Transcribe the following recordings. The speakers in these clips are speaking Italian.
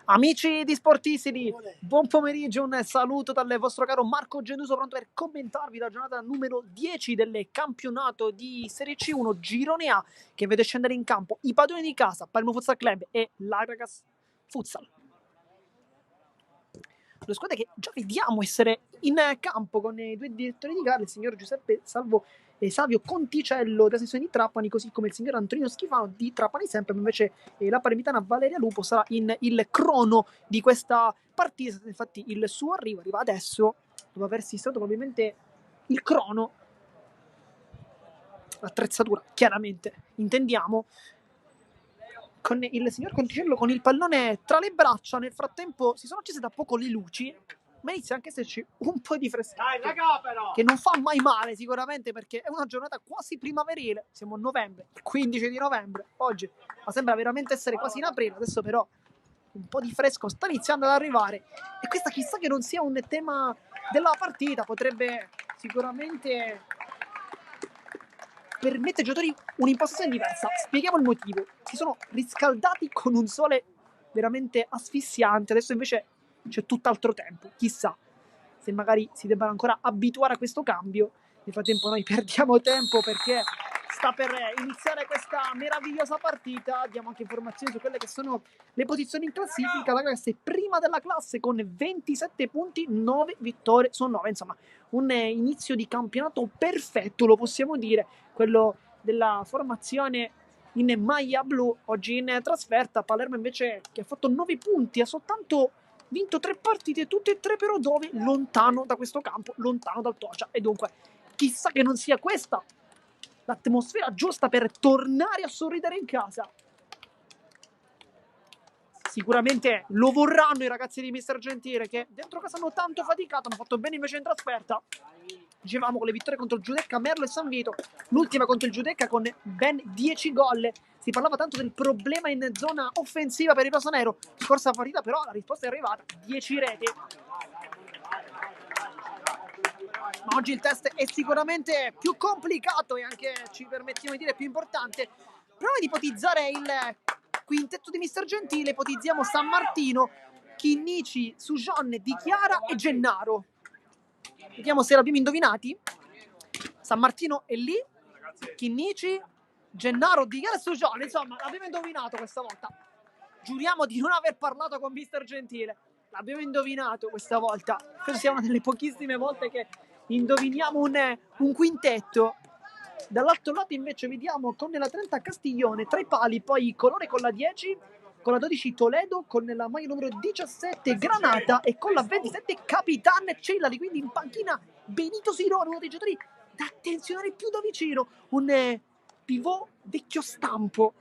Amici di Sportissimi, buon pomeriggio, un saluto dal vostro caro Marco Genuso, pronto per commentarvi la giornata numero 10 del campionato di Serie C1 Girone A, che vede scendere in campo i padroni di casa, Palermo Futsal Club e l'Agragas Futsal. Due squadre che già vediamo essere in campo con i due direttori di gara, il signor Giuseppe Salvo e Savio Conticello della sezione di Trapani, così come il signor Antonino Schifano di Trapani sempre, invece la palermitana Valeria Lupo sarà in il crono di questa partita. Infatti il suo arriva adesso, dopo aver sistemato probabilmente il crono, l'attrezzatura, chiaramente, intendiamo, con il signor Conticello con il pallone tra le braccia. Nel frattempo si sono accese da poco le luci, ma inizia anche a esserci un po' di freschetto, che non fa mai male sicuramente, perché è una giornata quasi primaverile. Siamo a novembre, il 15 di novembre oggi, ma sembra veramente essere quasi in aprile. Adesso però un po' di fresco sta iniziando ad arrivare, e questa chissà che non sia un tema della partita, potrebbe sicuramente permette ai giocatori un'impostazione diversa. Spieghiamo il motivo: si sono riscaldati con un sole veramente asfissiante, adesso invece c'è tutt'altro tempo. Chissà se magari si debbano ancora abituare a questo cambio. Nel frattempo noi perdiamo tempo perché sta per iniziare questa meravigliosa partita. Diamo anche informazioni su quelle che sono le posizioni in classifica. La classe è prima della classe con 27 punti, 9 vittorie su 9. Insomma, un inizio di campionato perfetto, lo possiamo dire, quello della formazione in maglia blu. Oggi in trasferta Palermo invece, che ha fatto 9 punti, ha soltanto vinto 3 partite, tutte e 3 però dove? Lontano da questo campo, lontano dal Tocia. E dunque chissà che non sia questa l'atmosfera giusta per tornare a sorridere in casa. Sicuramente lo vorranno i ragazzi di Mister Gentile, che dentro casa hanno tanto faticato, hanno fatto bene invece in trasferta. Dicevamo, con le vittorie contro il Giudecca, Merlo e San Vito, l'ultima contro il Giudecca con ben 10 gol. Si parlava tanto del problema in zona offensiva per il rosanero. Scorsa partita però la risposta è arrivata: 10 reti. Ma oggi il test è sicuramente più complicato e anche, ci permettiamo di dire, più importante. Proviamo ad ipotizzare il quintetto di Mister Gentile. Ipotizziamo San Martino, Chinnici, Sujon, Di Chiara e Gennaro. Vediamo se l'abbiamo indovinati. San Martino è lì, Chinnici, Gennaro, Di Chiara e Sujon. Insomma, l'abbiamo indovinato questa volta. Giuriamo di non aver parlato con Mister Gentile. L'abbiamo indovinato questa volta. Questa sia una delle pochissime volte che indoviniamo un quintetto. Dall'altro lato invece vediamo con la 30 Castiglione tra i pali, poi Colore con la 10, con la 12 Toledo, con la maglia numero 17 Granata e con la 27 Capitan Cellari. Quindi in panchina Benito Sirone, uno dei giocatori da attenzionare più da vicino, un pivot vecchio stampo,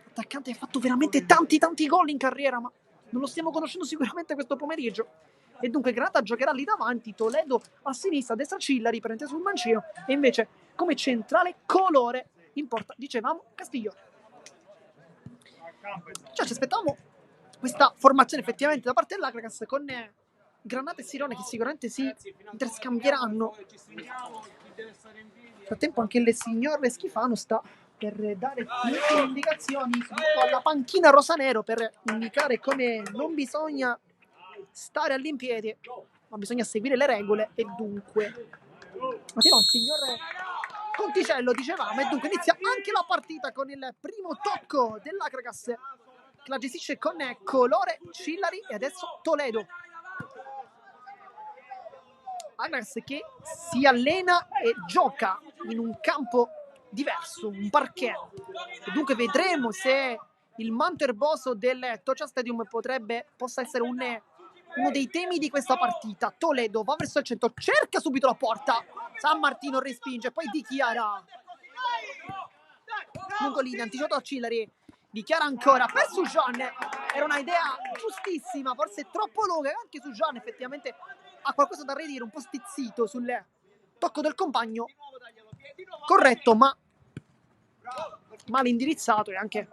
attaccante che ha fatto veramente tanti gol in carriera, ma non lo stiamo conoscendo sicuramente questo pomeriggio. E dunque Granata giocherà lì davanti, Toledo a sinistra, a destra Cillari, prende sul mancino, e invece come centrale Colore in porta, dicevamo, Castiglione. Cioè ci aspettavamo questa formazione effettivamente da parte dell'Agragas, con Granata e Sirone che sicuramente si interscambieranno. Nel frattempo anche il signor Schifano sta per dare le indicazioni alla panchina rosanero, per indicare come non bisogna stare all'impiede, ma bisogna seguire le regole. E dunque il signor Conticello, dicevamo, e dunque inizia anche la partita con il primo tocco dell'Agragas, che la gestisce con Colore, Cillari e adesso Toledo. Agragas che si allena e gioca in un campo diverso, un parquet, e dunque vedremo se il manto erboso del Tocia Stadium possa essere uno dei temi di questa partita. Toledo va verso il centro, cerca subito la porta, San Martino respinge, poi Di Chiara, Lungolini anticipato a Cillari, Di Chiara ancora per Sujon. Era una idea giustissima, forse troppo lunga, anche Sujon effettivamente ha qualcosa da ridire, un po' stizzito sul tocco del compagno, corretto ma mal indirizzato, e anche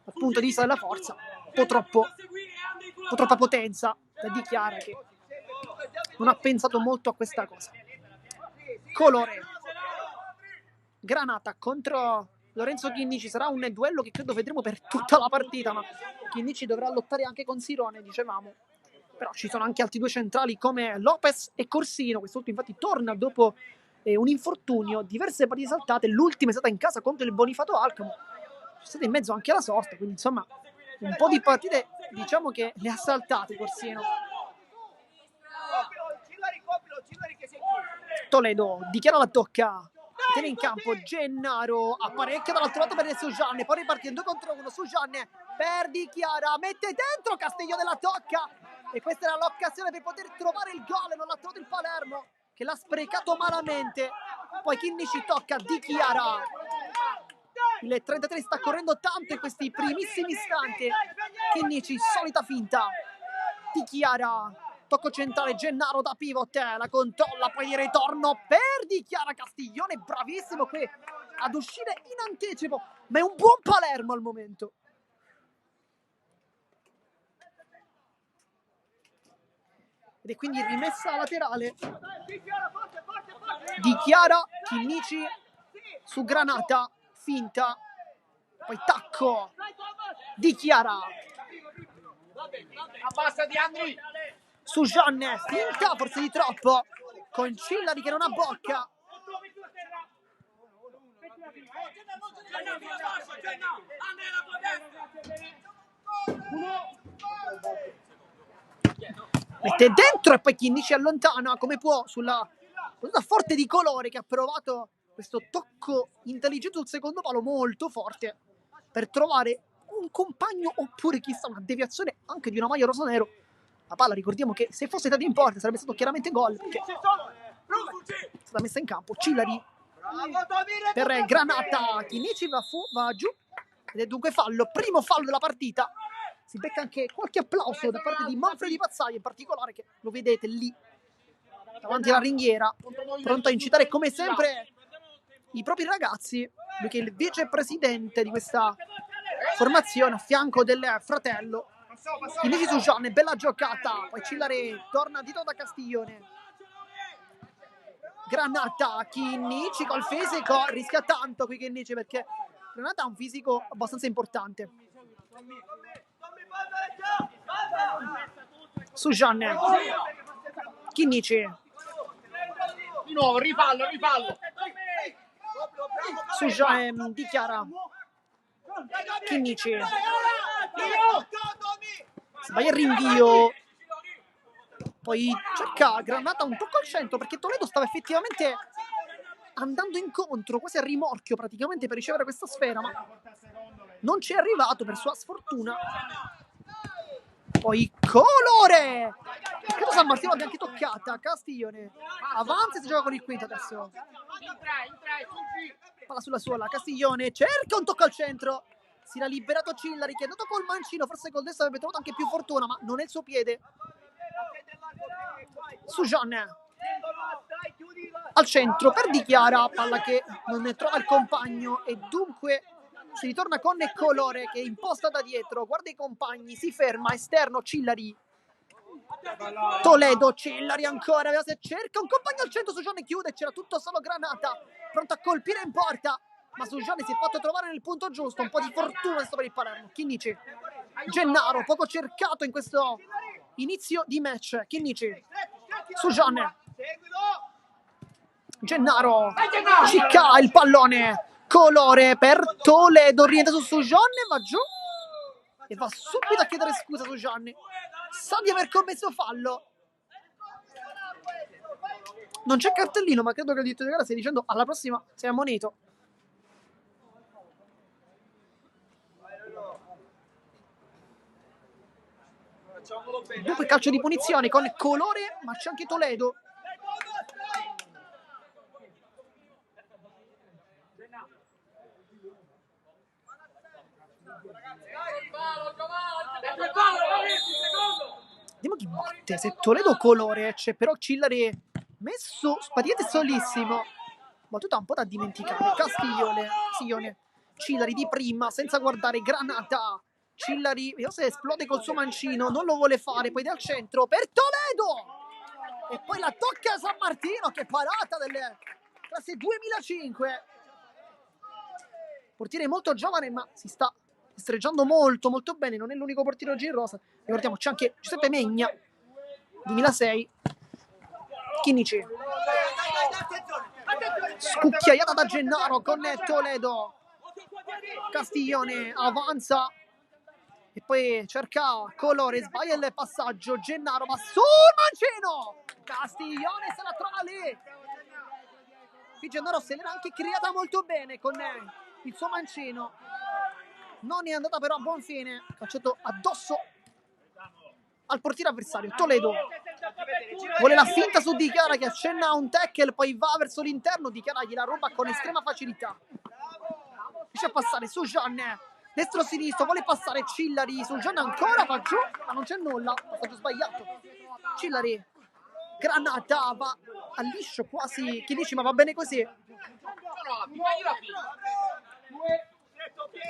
dal punto di vista della forza un po' troppa potenza da Di Chiara, che non ha pensato molto a questa cosa. Colore, Granata contro Lorenzo Chinnici. Sarà un duello che credo vedremo per tutta la partita, ma Chinnici dovrà lottare anche con Sirone, dicevamo. Però ci sono anche altri due centrali come Lopez e Corsino. Quest'ultimo infatti torna dopo un infortunio, diverse partite saltate, l'ultima è stata in casa contro il Bonifato Alcamo, c'è stata in mezzo anche la sosta, quindi insomma un po' di partite diciamo che le ha saltate Corsino. Toledo dichiara la tocca, tiene in campo Gennaro, apparecchia dall'altro lato per Sujanne, poi ripartendo contro uno, Sujanne per dichiara, mette dentro, Castiglione la tocca e questa era l'occasione per poter trovare il gol, non l'ha trovato il Palermo che l'ha sprecato malamente. Poi Chinnici tocca dichiara, il 33 sta correndo tanto in questi primissimi istanti. Chinnici, solita finta, dichiara, tocco centrale, Gennaro da pivot, la controlla, poi di ritorno per dichiara, Castiglione bravissimo qui ad uscire in anticipo, ma è un buon Palermo al momento. Ed è quindi rimessa laterale, dichiara, Chinnici su Granata, finta, poi tacco, dichiara, abbassati Andri, su Gianne, finta forse di troppo, con Cillari che non ha bocca, mette dentro e poi Chinnici allontana come può sulla forte di Colore che ha provato questo tocco intelligente sul secondo palo molto forte per trovare un compagno oppure chissà una deviazione anche di una maglia rosanero. La palla ricordiamo che se fosse stata in porta sarebbe stato chiaramente gol perché è stata messa in campo. Cillari per Granata, Chinnici va giù ed è dunque fallo, primo fallo della partita. Si becca anche qualche applauso da parte di Manfredi Pazzaia in particolare, che lo vedete lì davanti alla ringhiera, pronto a incitare come sempre i propri ragazzi. Lui che è il vicepresidente di questa formazione a fianco del fratello. Chinnici su Gianne, bella giocata, poi Cillari torna di da Castiglione. Granata, Chinnici col fisico, rischia tanto qui Chinnici perché Granata ha un fisico abbastanza importante. Su Gianne, Chinnici di nuovo, rifallo su Gianne, dichiara Chinnici, sbaglia il rinvio, poi cerca Granata un tocco al centro perché Toledo stava effettivamente andando incontro, quasi a rimorchio praticamente per ricevere questa sfera, ma non ci è arrivato per sua sfortuna. Poi Colore, credo San Martino abbia anche toccata, Castiglione avanza e si gioca con il quinto adesso, palla sulla suola, Castiglione cerca un tocco al centro, si era liberato Cillari che è andato col mancino, forse col destro avrebbe trovato anche più fortuna ma non è il suo piede. Su Gianne al centro per dichiara, palla che non ne trova il compagno e dunque si ritorna con Colore che imposta da dietro, guarda i compagni, si ferma, esterno Cillari, Toledo, Cillari ancora, cerca un compagno al centro, Sugione chiude, c'era tutto solo Granata, pronto a colpire in porta, ma Sugione si è fatto trovare nel punto giusto, un po' di fortuna adesso per il Palermo. Chinnici, Gennaro, poco cercato in questo inizio di match, Chinnici, Sugione, Gennaro, cicca il pallone, Colore per Toledo, rientra su Sugione, va giù e va subito a chiedere scusa su Gianni, sa di aver commesso fallo, non c'è cartellino ma credo che il direttore di gara stia dicendo alla prossima sei ammonito. Dunque calcio di punizione con Colore ma c'è anche Toledo. Vediamo chi batte, se Toledo o Colore, c'è però Cillari messo praticamente solissimo, battuta un po' da dimenticare, Castiglione, Cillari di prima senza guardare, Granata, Cillari, vediamo se esplode col suo mancino, non lo vuole fare, poi dal centro per Toledo e poi la tocca a San Martino, che parata delle classe 2005. portiere molto giovane, ma si sta streggiando molto molto bene, non è l'unico portiere oggi in rosa. Ricordiamoci anche Giuseppe Megna, 2006. Chinnici, scucchiaiata da Gennaro con Toledo. Castiglione avanza e poi cerca Colore, sbaglia il passaggio. Gennaro va sul mancino, Castiglione se la trova lì. Qui Gennaro se l'era anche creata molto bene con il suo mancino, non è andata però a buon fine. Calciato addosso al portiere avversario. Toledo vuole la finta su Di Chiara che accenna a un tackle, poi va verso l'interno. Di Chiara gliela ruba con estrema facilità, riesce a passare su Gian, destro-sinistro, vuole passare Cillari su Gian, ancora va giù, ma non c'è nulla, passaggio sbagliato. Cillari, Granata, va a liscio quasi, chi dice ma va bene così.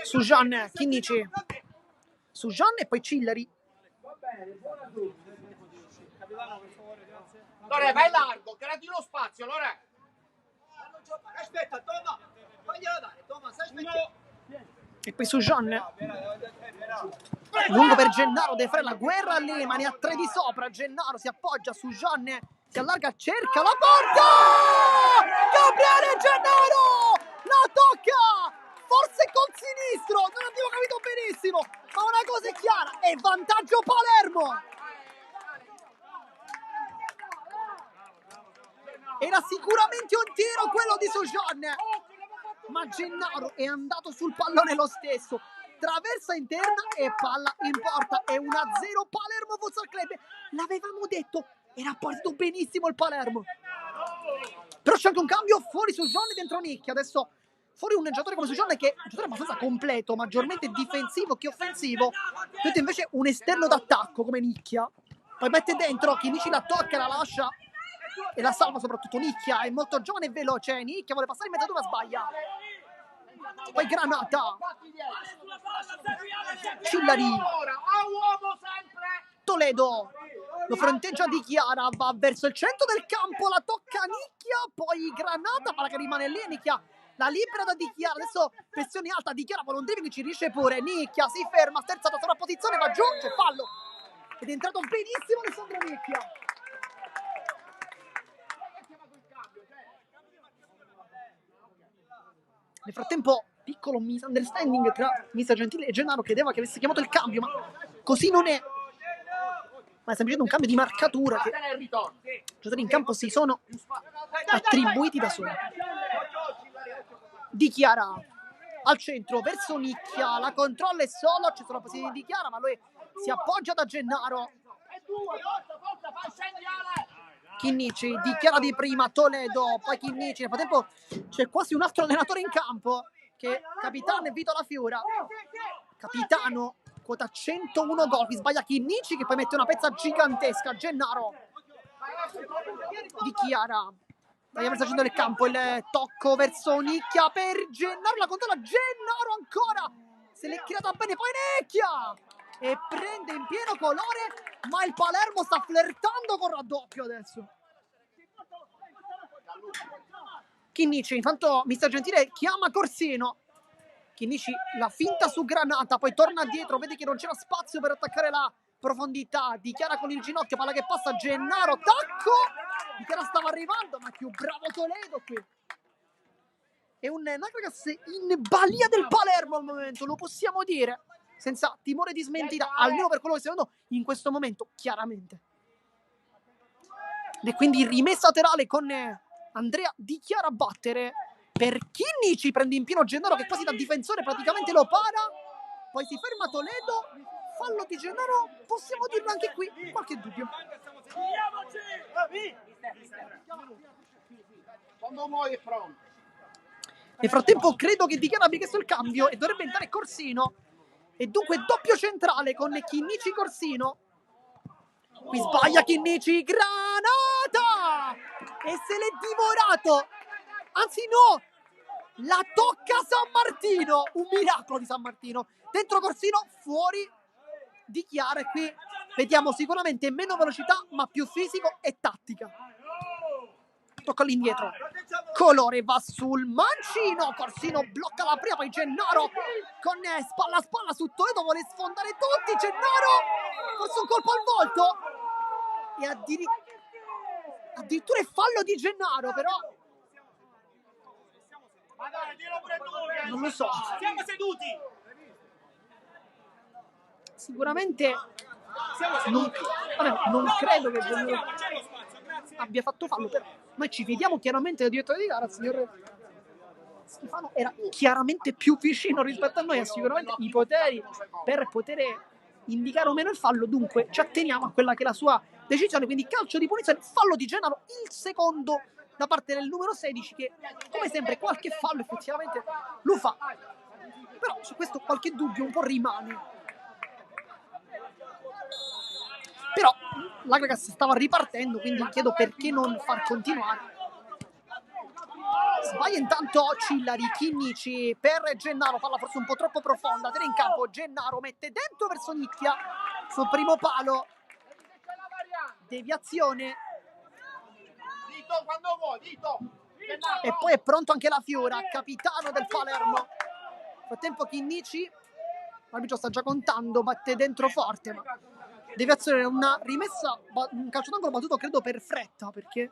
Su Gian, Chinnici, su Gian e poi Cillari. Lore, vai largo, creati lo spazio, Lore. Aspetta, Toma, fagliela dare, Toma, aspetta. E poi su Gian, lungo per Gennaro, De Frella, guerra lì, mani a tre di sopra. Gennaro si appoggia su Gian, si allarga, cerca la porta. Gabriele Gennaro la tocca, forse col sinistro, non abbiamo capito benissimo, ma una cosa è chiara, è vantaggio Palermo. Era sicuramente un tiro quello di Sujan, ma Gennaro è andato sul pallone lo stesso. Traversa interna e palla in porta. È 1-0 Palermo Futsal Club. L'avevamo detto, era partito benissimo il Palermo. Però c'è anche un cambio fuori Sujan e dentro Nicchia. Adesso fuori un giocatore come Sujan che è un giocatore abbastanza completo, maggiormente difensivo che offensivo. Vedete invece un esterno d'attacco come Nicchia. Poi mette dentro, Chinnici la tocca, la lascia e la salva soprattutto Nicchia, è molto giovane e veloce. Nicchia vuole passare in mezzatura, sbaglia. Poi Granata, Cillari, Toledo lo fronteggia Di Chiara, va verso il centro del campo, la tocca Nicchia, poi Granata, palla che rimane lì. Nicchia la libera da Di Chiara, adesso pressione alta, Di Chiara vuole un dribbling, ci riesce pure. Nicchia si ferma, sterzata sulla posizione, va giù, c'è fallo ed è entrato benissimo Alessandro Nicchia. Nel frattempo, piccolo misunderstanding tra Mister Gentile e Gennaro, credeva che avesse chiamato il cambio, ma così non è. Ma è semplicemente un cambio di marcatura che i giocatori in campo si sono attribuiti da soli. Di Chiara al centro verso Nicchia, la controlla è solo, c'è solo la posizione di Chiara, ma lui si appoggia da Gennaro. Chinnici, Di Chiara di prima, Toledo, poi Chinnici. Nel frattempo c'è quasi un altro allenatore in campo, che è capitano e Vito La Fiora. Capitano, quota 101 gol, vi sbaglia Chinnici che poi mette una pezza gigantesca. Gennaro, Di Chiara, dai verso il centro del campo, il tocco verso Nicchia per Gennaro, la controlla Gennaro ancora, se l'è creata bene, poi Nicchia e prende in pieno colore, ma il Palermo sta flirtando con raddoppio adesso. Chinnici, intanto Mister Gentile chiama Corsino. Chinnici la finta su Granata, poi torna dietro, vede che non c'era spazio per attaccare la profondità. Di Chiara con il ginocchio, palla che passa, Gennaro, tacco! Di Chiara stava arrivando, ma è più bravo Toledo qui. È un Nagragas in balia del Palermo al momento, lo possiamo dire, senza timore di smentita, almeno per quello che stiamo vedendo in questo momento, chiaramente. Ed è quindi rimessa laterale con Andrea Di Chiara a battere per Chinnici, prende in pieno Gennaro che quasi da difensore praticamente lo para, poi si ferma Toledo, fallo di Gennaro, possiamo dirlo anche qui, qualche dubbio. Quando muoio è pronto. Nel frattempo credo che Di Chiara abbia chiesto il cambio e dovrebbe entrare Corsino, e dunque doppio centrale con Chinnici Corsino. Qui sbaglia Chinnici, Granata e se l'è divorato, anzi no, la tocca San Martino, un miracolo di San Martino, dentro Corsino, fuori Di Chiara. E qui vediamo sicuramente meno velocità ma più fisico e tattica. Tocca all'indietro, Colore va sul mancino, Corsino blocca la prima, poi Gennaro con spalla a spalla su Toledo, vuole sfondare tutti, Gennaro, forse un colpo al volto, e addirittura è fallo di Gennaro, però Ma dai, dillo pure tu, non lo so. Siamo seduti. Sicuramente Siamo seduti. non credo che C'è lo spazio, grazie. abbia fatto fallo, però noi ci vediamo chiaramente del direttore di gara, il signor Schifano era chiaramente più vicino rispetto a noi, ha sicuramente i poteri per poter indicare o meno il fallo, dunque ci atteniamo a quella che è la sua decisione, quindi calcio di punizione, fallo di Gennaro, il secondo da parte del numero 16 che come sempre qualche fallo effettivamente lo fa, però su questo qualche dubbio un po' rimane. Però l'Agragas stava ripartendo, quindi chiedo perché non far continuare. Sbaglia intanto Cillari, Chinnici per Gennaro, palla forse un po' troppo profonda, tiene in campo, Gennaro mette dentro verso Nicchia, sul primo palo, deviazione, Dito quando vuoi, dito. e poi è pronto anche la Fiora, capitano del Palermo. Nel frattempo Chinnici, l'arbitro sta già contando, batte dentro forte, ma deviazione, una rimessa, un calcio d'angolo battuto credo per fretta, perché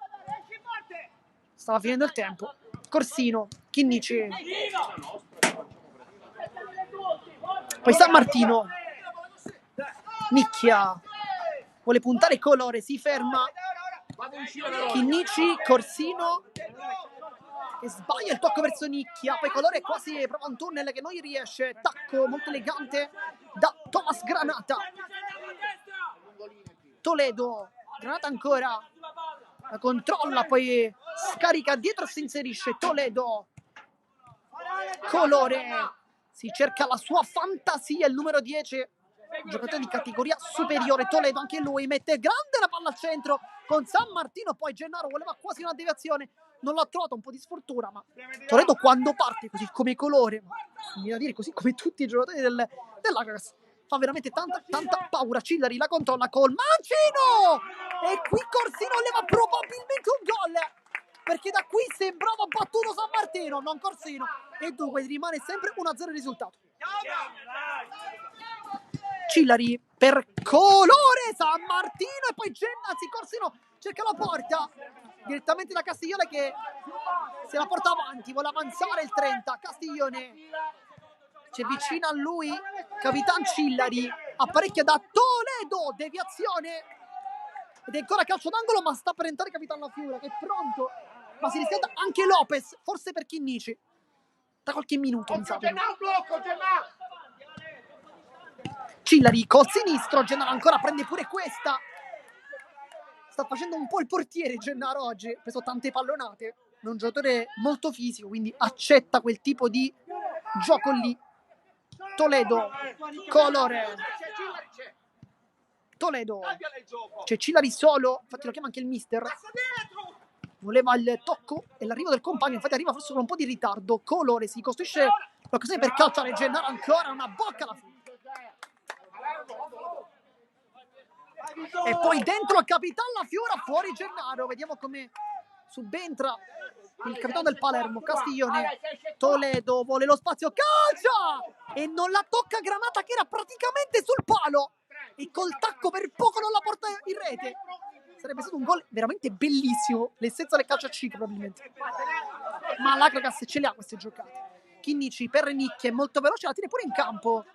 stava finendo il tempo. Corsino, Chinnici, poi San Martino, Nicchia, vuole puntare Colore, si ferma, Chinnici, Corsino, e sbaglia il tocco verso Nicchia, poi Colore quasi prova un tunnel che non gli riesce, tacco molto elegante da Thomas Granata. Toledo, Granata ancora, la controlla, poi scarica dietro, si inserisce Toledo, Colore, si cerca la sua fantasia, il numero 10, giocatore di categoria superiore, Toledo anche lui mette grande la palla al centro con San Martino, poi Gennaro voleva quasi una deviazione, non l'ha trovato, un po' di sfortuna, ma Toledo quando parte così come Colore, mi da dire così come tutti i giocatori dell'Agragas, fa veramente tanta paura. Cillari la controlla col mancino e qui Corsino leva probabilmente un gol, perché da qui sembrava battuto San Martino, non Corsino, e dunque rimane sempre 1-0 il risultato. Cillari per Colore, San Martino e poi Corsino cerca la porta direttamente da Castiglione che se la porta avanti, vuole avanzare il 30, Castiglione si avvicina a lui, Capitan Cillari apparecchia da Toledo, deviazione ed è ancora calcio d'angolo, ma sta per entrare Capitan La Fiura che è pronto, ma si riscalda anche Lopez, forse per Chinnici da qualche minuto mi sa. Cillari col sinistro, Gennaro ancora prende pure questa, sta facendo un po' il portiere Gennaro oggi, ha preso tante pallonate, è un giocatore molto fisico, quindi accetta quel tipo di gioco lì. Toledo, Colore, Toledo, c'è Cillari solo, infatti lo chiama anche il mister, voleva il tocco e l'arrivo del compagno, infatti arriva forse con un po' di ritardo, Colore si costruisce l'occasione per calciare Gennaro, ancora una bocca alla fine. E poi dentro il Capitan La Fiora, fuori Gennaro, vediamo come subentra il capitano del Palermo, Castiglione, Toledo vuole lo spazio, calcia e non la tocca Granata che era praticamente sul palo e col tacco per poco non la porta in rete. Sarebbe stato un gol veramente bellissimo, l'essenza del calcio a 5 probabilmente, ma l'Agragas ce le ha queste giocate. Chinnici per Nicchia è molto veloce, la tiene pure in campo,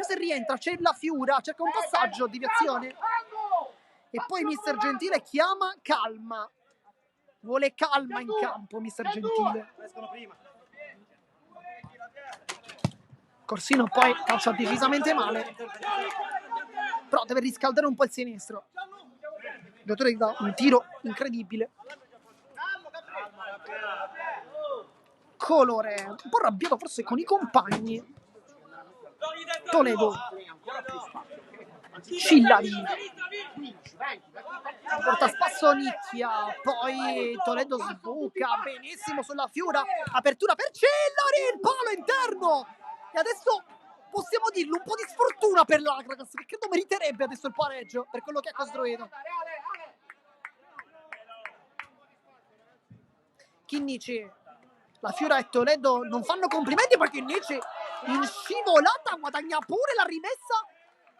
se rientra c'è La Fiura, cerca un passaggio, deviazione e poi mister Gentile chiama calma, vuole calma in campo mister Gentile. Corsino poi calcia decisamente male, però deve riscaldare un po' il sinistro, il giocatore dà un tiro incredibile. Colore un po' arrabbiato forse con i compagni, Toledo, Cillari porta a spasso Nicchia, poi Toledo sbuca benissimo sulla Fiura, apertura per Cillari, il palo interno e adesso possiamo dirlo un po' di sfortuna per l'Agragas che credo meriterebbe adesso il pareggio per quello che ha costruito. Chinnici, la Fiora e Toledo non fanno complimenti, poi Chinnici in scivolata guadagna pure la rimessa.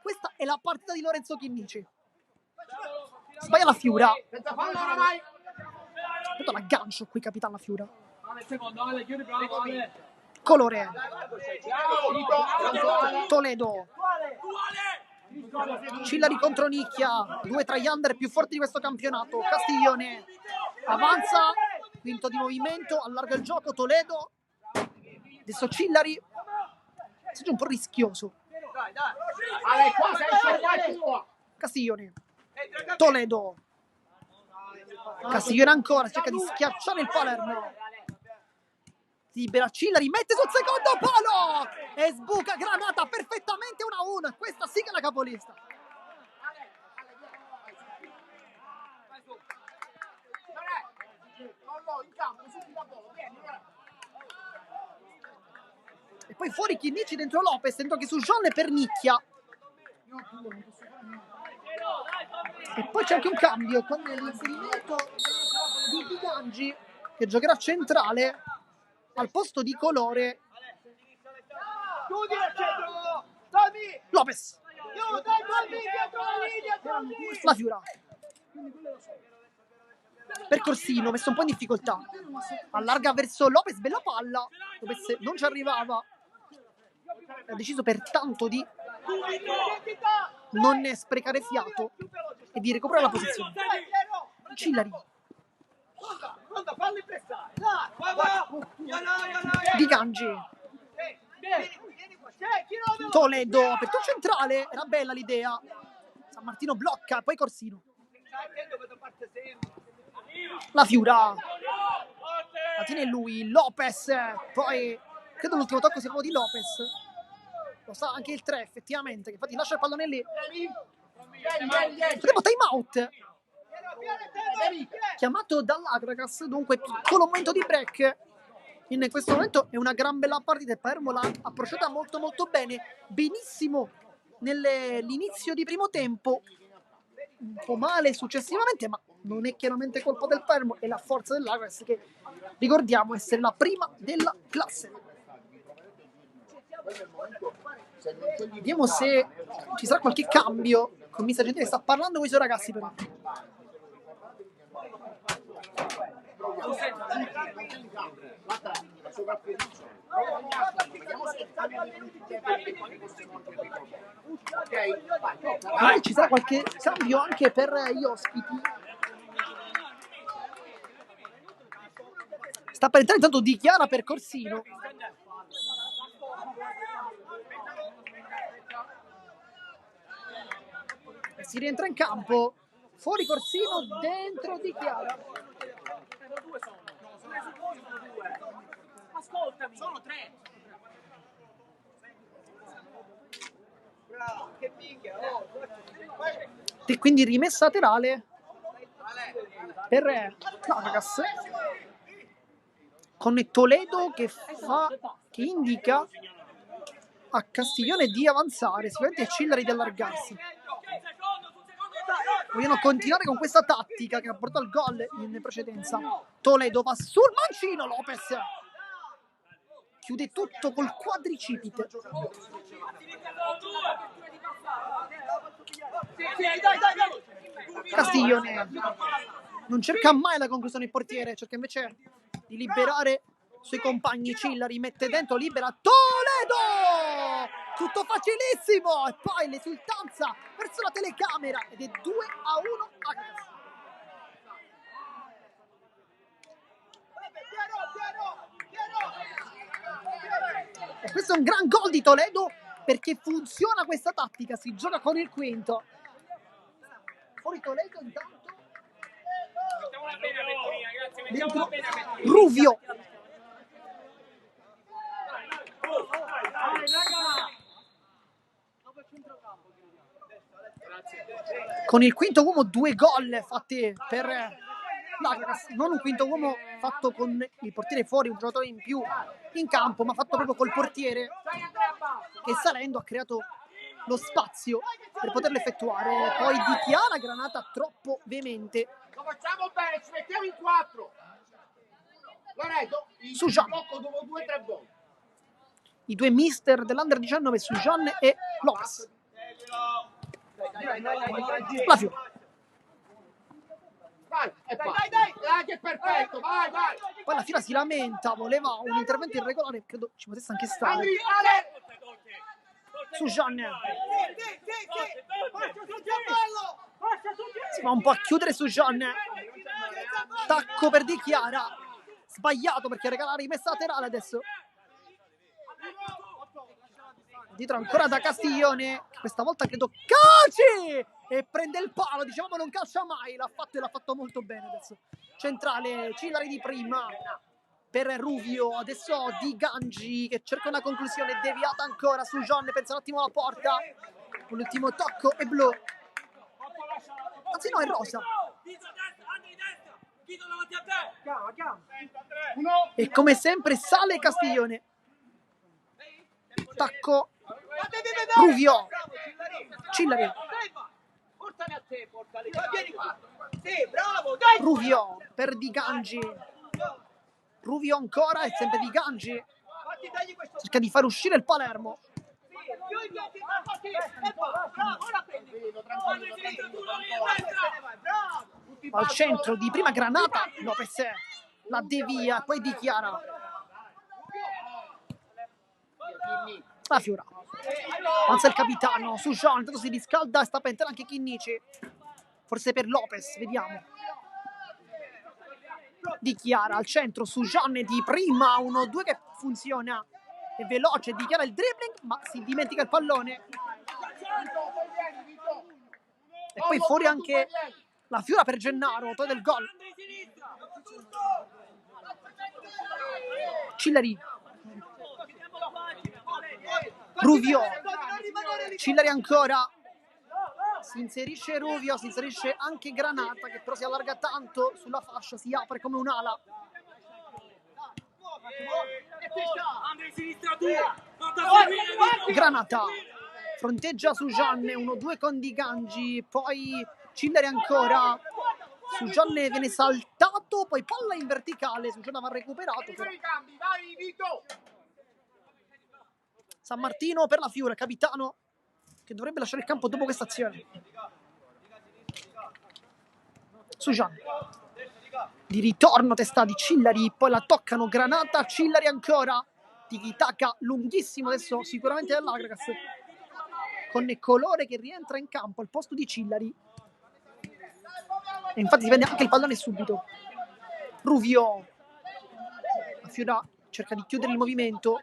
Questa è la partita di Lorenzo Chinnici. Sbaglia la Fiora. Senza fallo oramai. Aspetta l'aggancio qui, capitano la Fiora. Colore. Toledo. Cillari contro Nicchia, 2 tra gli under più forti di questo campionato. Castiglione avanza, quinto di movimento, allarga il gioco. Toledo, adesso Cillari, è un po' rischioso. Ale, qua sei tua. Castiglione, Toledo, Castiglione ancora, cerca di schiacciare il Palermo. Libera Cillari, mette sul secondo palo e sbuca Granata perfettamente 1-1. Questa sì che è la capolista. E poi fuori Chinnici, dentro Lopez, dentro che su John per Nicchia. E poi c'è anche un cambio con l'inserimento di Bigangi, che giocherà centrale al posto di Colore. Lopez, la Fiora per Corsino, messo un po' in difficoltà, allarga verso Lopez, bella palla. Lopez non ci arrivava, ha deciso pertanto di non sprecare fiato e di recuperare la posizione. Cillari, Di Gangi, Toledo, aperto centrale, era bella l'idea. San Martino blocca, poi Corsino. La Fiora, la tiene lui, Lopez, poi credo l'ultimo tocco sia proprio di Lopez. Lo sa anche il 3 effettivamente, che infatti lascia il pallone lì. Abbiamo time out chiamato dall'Agragas, dunque piccolo momento di break. In questo momento è una gran bella partita e Palermo l'ha approcciata molto molto bene, benissimo nell'inizio di primo tempo, un po' male successivamente, ma non è chiaramente colpa del Palermo, è la forza dell'Agragas che ricordiamo essere la prima della classe. Vediamo se ci sarà qualche cambio con Mister Gentile, sta parlando con i suoi ragazzi però. Ci sarà qualche cambio anche per gli ospiti. Sta per entrare intanto Di Chiara per Corsino. Si rientra in campo, fuori Corsino, dentro Di Chiara. Ascoltami, sono 3. E quindi rimessa laterale per Lagas, con Toledo che indica a Castiglione di avanzare, sicuramente Cillari di allargarsi. Vogliono continuare con questa tattica che ha portato al gol in precedenza. Toledo va sul mancino, Lopez chiude tutto col quadricipite. Castiglione non cerca mai la conclusione il portiere, cerca invece di liberare i suoi compagni. Cillari mette dentro, libera Toledo, tutto facilissimo, e poi l'esultanza verso la telecamera ed è 2-1 a casa. E questo è un gran gol di Toledo perché funziona questa tattica, si gioca con il quinto. Fuori Toledo intanto. Dentro Ruvio. Con il quinto uomo 2 gol fatti per l'Agragas, non un quinto uomo fatto con il portiere fuori, un giocatore in più in campo, ma fatto proprio col portiere che salendo ha creato lo spazio per poterlo effettuare. Poi Di Chiara, Granata troppo veemente. Lo facciamo bene, ci mettiamo in 4. Loreto, il Sujan. blocco dopo 2 o 3 volte. I due mister dell'Under 19, Sujan e Lopez. La Fiora. Vai, e dai, che è perfetto, vai. Poi la Fiora si lamenta, voleva un intervento irregolare, credo ci potesse anche stare. Andri, Ale! Sujan si va un po' a chiudere Sujan. Tacco per Di Chiara, sbagliato perché regala la rimessa laterale adesso. Dietro ancora da Castiglione, questa volta credo calci e prende il palo, dicevamo non calcia mai, l'ha fatto e l'ha fatto molto bene adesso. Centrale, Cillari di prima per Ruvio, adesso Di Gangi che cerca una conclusione, deviata ancora su John, pensa un attimo alla porta, con l'ultimo tocco e blu, anzi no è rosa. E come sempre sale Castiglione, tacco Ruvio, Cillari, Ruvio per Di Gangi, Ruvio ancora e sempre Di Gangi, cerca di far uscire il Palermo. Al centro di prima Granata, Lopez la devia, poi Di Chiara. La Fiora. Avanza il capitano su John, intanto si riscalda e sta per entrare anche Chinnici. Forse per Lopez, vediamo. Di Chiara al centro su John di prima, 1-2 che funziona. È veloce, Di Chiara il dribbling, ma si dimentica il pallone. E poi fuori anche la Fiora per Gennaro, autore del gol. Cillari. Ruvio. Cillari ancora. Si inserisce Ruvio, si inserisce anche Granata che però si allarga tanto sulla fascia, si apre come un'ala. Granata fronteggia Sujan, 1-2 con Di Gangi, poi Cillari ancora. Sujan viene saltato, poi palla in verticale, Sujan va recuperato. Però. San Martino per la Fiora, capitano che dovrebbe lasciare il campo dopo questa azione. Sujan di ritorno, testa di Cillari, poi la toccano Granata, Cillari ancora, tiki-taka lunghissimo adesso sicuramente dell'Agragas, con Colore che rientra in campo al posto di Cillari e infatti si vende anche il pallone subito. Ruvio, la Fiora cerca di chiudere il movimento.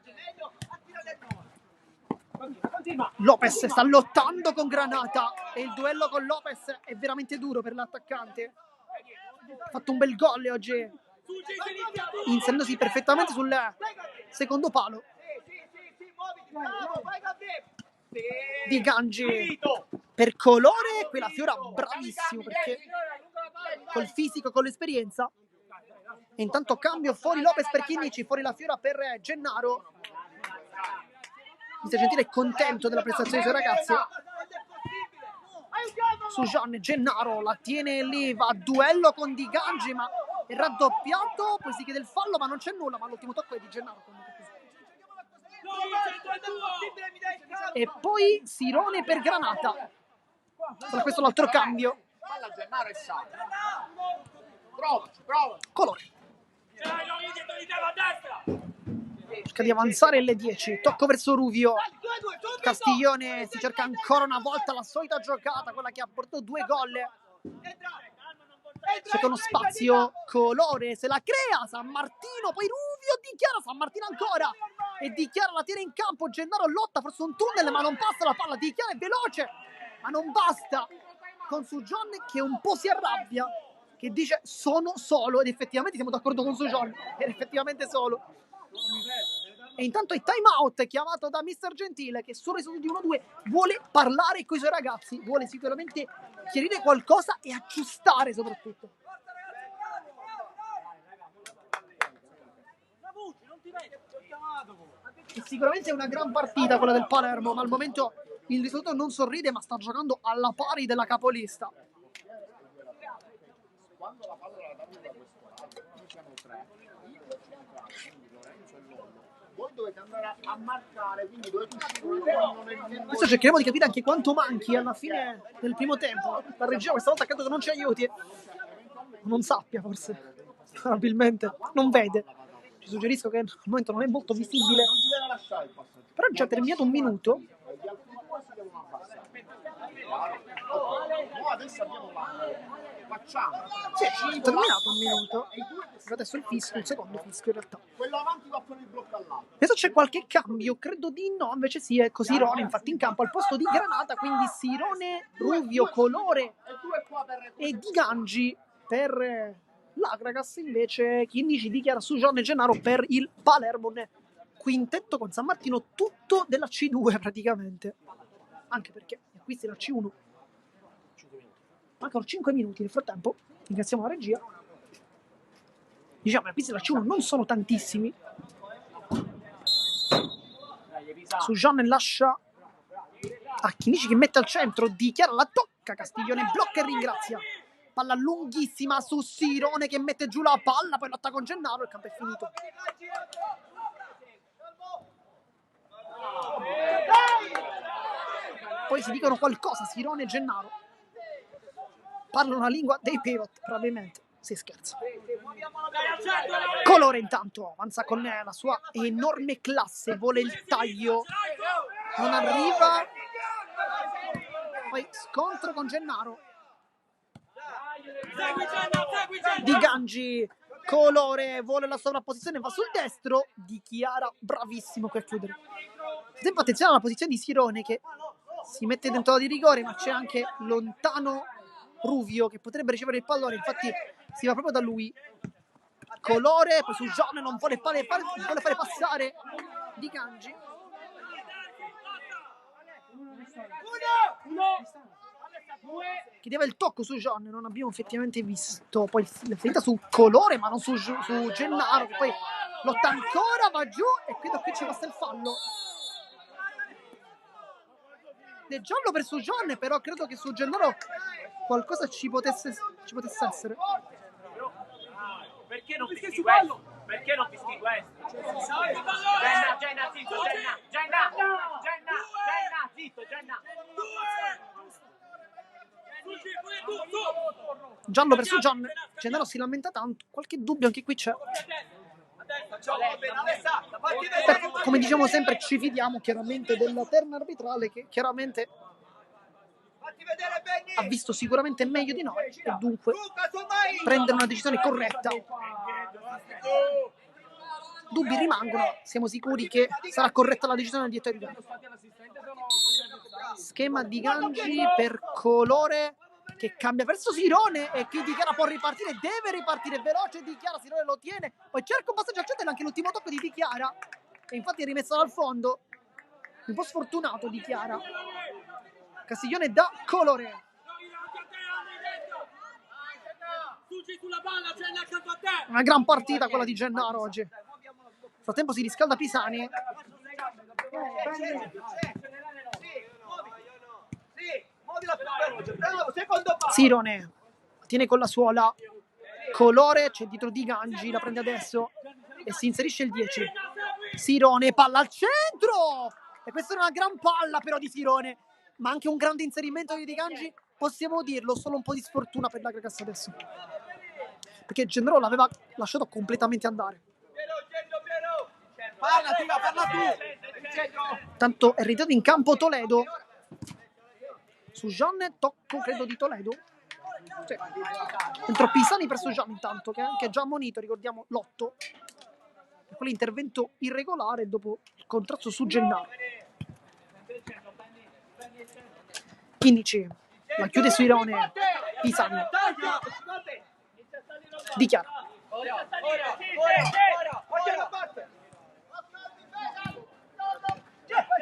Lopez sta lottando con Granata e il duello con Lopez è veramente duro per l'attaccante. Ha fatto un bel gol oggi, inserendosi perfettamente sul secondo palo. Di Gangi per Colore, quella Fiora bravissimo perché col fisico, con l'esperienza. E intanto cambio, fuori Lopez per Chinnici, fuori la Fiora per Gennaro. Mister Gentile è contento della prestazione dei suoi ragazzi. Sujan, Gennaro la tiene lì, va a duello con Di Gangi, ma è raddoppiato, poi si chiede il fallo, ma non c'è nulla, ma l'ultimo tocco è di Gennaro. E poi Sirone per Granata. Sarà questo l'altro cambio. Palla Gennaro e Sala. Prova. Colore. Cerca di avanzare le 10, tocco verso Ruvio. Castiglione si cerca ancora una volta la solita giocata, quella che ha portato 2 gol. Cerca uno spazio, Colore se la crea, San Martino, poi Ruvio, Di Chiara, San Martino ancora. E Di Chiara la tiene in campo, Gennaro lotta, forse un tunnel, ma non passa la palla. Di Chiara è veloce, ma non basta. Con Sujan che un po' si arrabbia, che dice sono solo, ed effettivamente siamo d'accordo con Sujan, era effettivamente solo. E intanto il time out chiamato da Mister Gentile che sul risultato di 1-2 vuole parlare con i suoi ragazzi, vuole sicuramente chiarire qualcosa e aggiustare soprattutto. E sicuramente è una gran partita quella del Palermo, ma al momento il risultato non sorride, ma sta giocando alla pari della capolista. Quando la palla la danno da questo lato, noi siamo 3. voi dovete andare a marcare, quindi dovete uscire Adesso cercheremo di capire anche quanto manchi alla fine del primo tempo. La regia questa volta credo che non ci aiuti. Non sappia, forse. Probabilmente. Non vede. Ci suggerisco che al momento non è molto visibile. non si deve lasciare il passaggio. Però è già terminato un minuto. Gli altri due si devono abbassare. Noi adesso abbiamo fatto. Facciamo. Sì, è terminato un minuto. Adesso il fischio, il secondo fischio in realtà. Quello avanti va per il blocco all'altro. Adesso c'è qualche cambio, credo di no, invece sì, è così Sirone infatti in campo al posto di Granata, quindi Sirone, Ruvio, Colore e Di Gangi per l'Agragas, invece Chinnici dichiara su Giorgio Gennaro per il Palermo, quintetto con San Martino tutto della C2 praticamente, anche perché gli acquisti della C1 mancano 5 minuti. Nel frattempo ringraziamo la regia. Diciamo, gli acquisti della C1 non sono tantissimi. Sujan lascia a Chinnici che mette al centro, dichiara la tocca, Castiglione blocca e ringrazia. Palla lunghissima su Sirone che mette giù la palla, poi lotta con Gennaro, il campo è finito. Poi si dicono qualcosa Sirone e Gennaro. Parlano la lingua dei pivot, probabilmente. Si scherza. Colore intanto avanza con la sua enorme classe, vuole il taglio, non arriva, poi scontro con Gennaro. Di Gangi, Colore vuole la sovrapposizione, va sul destro, di Chiara, bravissimo qui a chiudere. Sempre attenzione alla posizione di Sirone che si mette dentro la di rigore, ma c'è anche lontano Ruvio che potrebbe ricevere il pallone, infatti si va proprio da lui. Colore, poi su Giorgio non vuole fare passare Di Gangi. Chiedeva il tocco su Giorgio, non abbiamo effettivamente visto. Poi la finita su Colore, ma non su Gennaro, che poi lotta ancora, va giù e qui ci passa il fallo. È giallo per su Giorgio, però credo che su Gennaro qualcosa ci potesse essere. Perché non fischi questo? Perché non fischi questo? Genna, zitto, Genna, zitto, Genna. Giallo per su Gian, Gennaro si lamenta tanto, qualche dubbio anche qui c'è. Come diciamo sempre, ci fidiamo chiaramente della terna arbitrale che chiaramente ha visto sicuramente meglio di noi e dunque prendere una decisione corretta. Dubbi rimangono, siamo sicuri che sarà corretta la decisione del direttore di gara. Schema di Gangi per Colore che cambia verso Sirone e chi Di Chiara può ripartire, deve ripartire veloce Di Chiara, Sirone lo tiene, poi cerca un passaggio al centro e anche l'ultimo tocco di Di Chiara e infatti è rimesso dal fondo, un po' sfortunato Di Chiara. Castiglione da Colore. Una gran partita quella di Gennaro oggi. Nel frattempo si riscalda Pisani. Sirone tiene con la suola. Colore, c'è dietro Di Gangi, la prende adesso e si inserisce il 10. Sirone, palla al centro! E questa è una gran palla però di Sirone, ma anche un grande inserimento di Gangi, possiamo dirlo, solo un po' di sfortuna per l'Agragas adesso. Perché Gennaro l'aveva lasciato completamente andare. Parla tu! Tanto è rientrato in campo Toledo. Su Gian, tocco credo di Toledo. Sì. Dentro Pisani per Sujan intanto, che è anche già ammonito, ricordiamo l'8. Quell'intervento irregolare dopo il contrasto su Gennaro. Chinnici, la chiude su Irone. Pisani. Dichiara.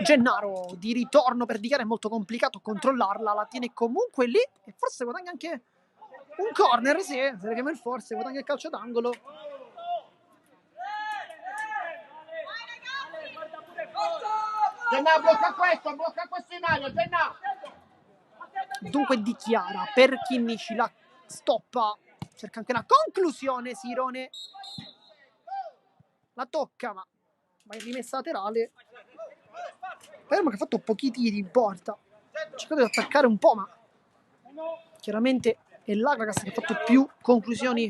Gennaro di ritorno per Di Chiara, è molto complicato controllarla, la tiene comunque lì e forse guadagna anche un corner, sì, se le chiama il forse, guadagna il calcio d'angolo. Genna, blocca questo in aria, Genna! Dunque Di Chiara per Chinnici, la stoppa, cerca anche la conclusione, Sirone la tocca ma ma in rimessa laterale Palermo che ha fatto pochi tiri in porta, ha cercato di attaccare un po', ma chiaramente è l'Agragas che ha fatto più conclusioni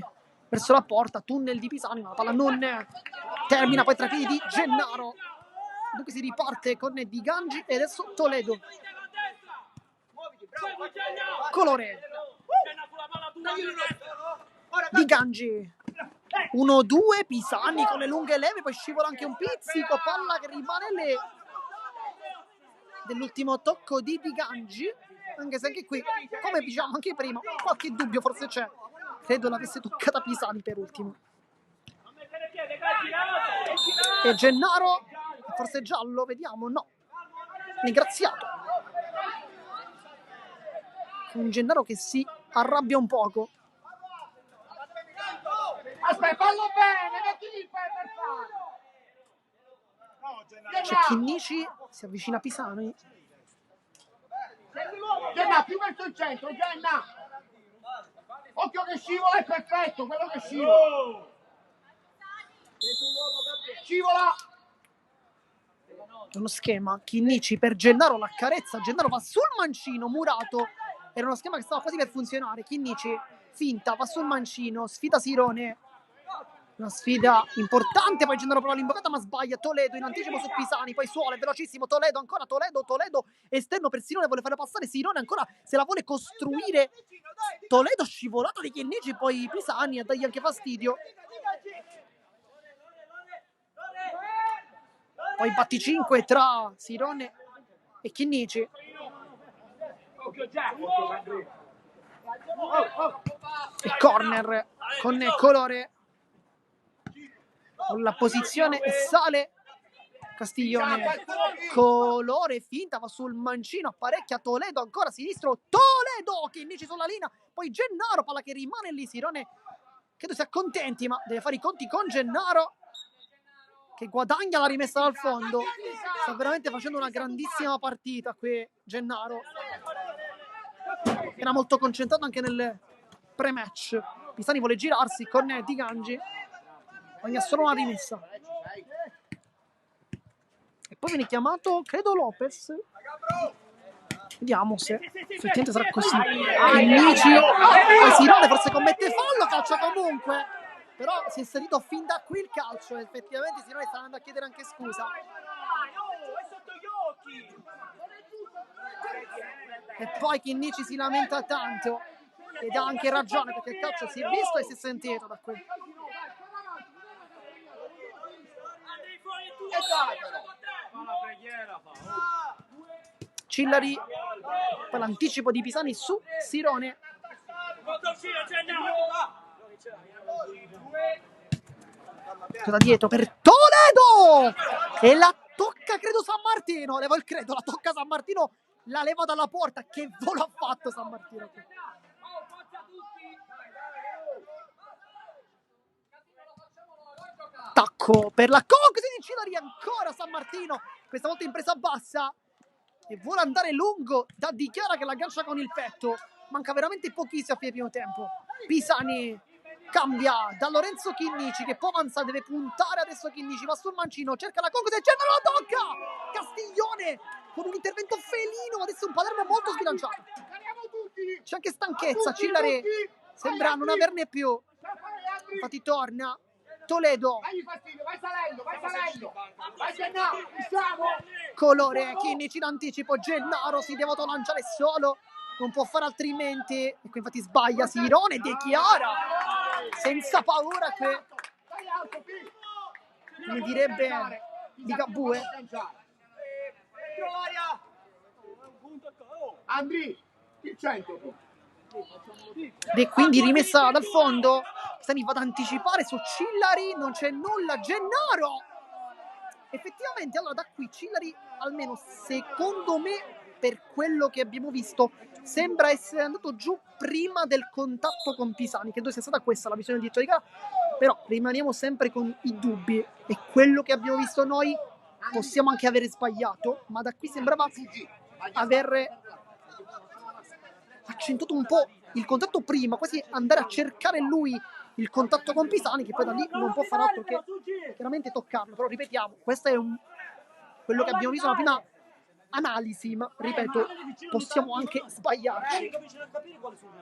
verso la porta, tunnel di Pisani, ma la palla non termina, poi tra i piedi di Gennaro. Dunque si riparte con Di Gangi e adesso Toledo. Colore Di Gangi 1-2, Pisani con le lunghe leve, poi scivola anche un pizzico, palla che rimane lì dell'ultimo tocco di Gangi, anche se anche qui, come diciamo anche prima, qualche dubbio forse c'è. Credo l'avesse toccata Pisani per ultimo. E Gennaro, forse giallo, vediamo, no. Negraziato. Un Gennaro che si arrabbia un poco. Aspetta, fallo bene, metti lì per fare. C'è Chinnici, si avvicina a Pisani. Genna, più verso il centro, Genna. Occhio che scivola, è perfetto, quello che scivola. Scivola. Uno schema, Chinnici per Gennaro, la carezza, Gennaro va sul mancino, murato. Era uno schema che stava quasi per funzionare. Chinnici finta, va sul mancino, sfida Sirone. Una sfida importante, poi Gennaro prova l'imbocata ma sbaglia. Toledo in anticipo su Pisani, poi Suole, velocissimo, Toledo ancora, Toledo esterno per Sirone, vuole fare passare Sirone ancora, se la vuole costruire. Toledo scivolato di Chinnici, poi Pisani a dargli anche fastidio. Poi batticinque tra Sirone e Chinnici. E corner con Colore. Con la posizione e sale Castiglione. Colore finta, va sul mancino, apparecchia Toledo, ancora sinistro, Toledo, Chinnici sulla linea, poi Gennaro, palla che rimane lì, Sirone credo si accontenti, ma deve fare i conti con Gennaro, che guadagna la rimessa dal fondo. Sta veramente facendo una grandissima partita qui Gennaro. Era molto concentrato anche nel pre-match. Pisani vuole girarsi con Di Gangi. Guadagna solo una rimessa. E poi viene chiamato, credo, Lopez. Vediamo se effettivamente sarà così. Chinnici. Sirone forse commette fallo, calcio comunque. Però si è salito fin da qui il calcio. Effettivamente Sirone sta andando a chiedere anche scusa. E poi Chinnici si lamenta tanto. Ed ha anche ragione, perché il calcio si è visto e si è sentito da qui. Cillari, poi l'anticipo di Pisani su Sirone. Da dietro per Toledo e la tocca credo San Martino, levo il credo, la tocca San Martino, la leva dalla porta. Che volo ha fatto San Martino? Tacco per la conclusione di Cillari, ancora San Martino, questa volta in presa bassa e vuole andare lungo, da Dichiara che l'aggancia con il petto. Manca veramente pochissimo a fine primo tempo. Pisani cambia da Lorenzo Chinnici che può avanzare, deve puntare adesso Chinnici, va sul mancino, cerca la conclusione, Gennaro la tocca! Castiglione con un intervento felino, adesso un Palermo molto sbilanciato. C'è anche stanchezza, Cillari sembra non averne più, infatti torna Toledo. Vai salendo. Vai Gennaro, usciamo. Colore, Chinnici l'anticipo, Gennaro si deve autolanciare solo, non può fare altrimenti. E qui infatti sbaglia Sirone, dichiara senza paura che, come direbbe Ligabue, Andri, il centro. e quindi rimessa dal fondo. Sani va ad anticipare su Cillari, non c'è nulla, Gennaro effettivamente. Allora da qui Cillari, almeno secondo me, per quello che abbiamo visto, sembra essere andato giù prima del contatto con Pisani. Credo sia stata questa la visione di diritto di gara, però rimaniamo sempre con i dubbi, e quello che abbiamo visto noi possiamo anche avere sbagliato, ma da qui sembrava aver accentuato un po' il contatto prima, quasi andare a cercare lui il contatto con Pisani, che poi da lì non può fare altro che chiaramente toccarlo. Però ripetiamo, questo è quello che abbiamo visto nella prima analisi, ma ripeto, possiamo anche sbagliarci.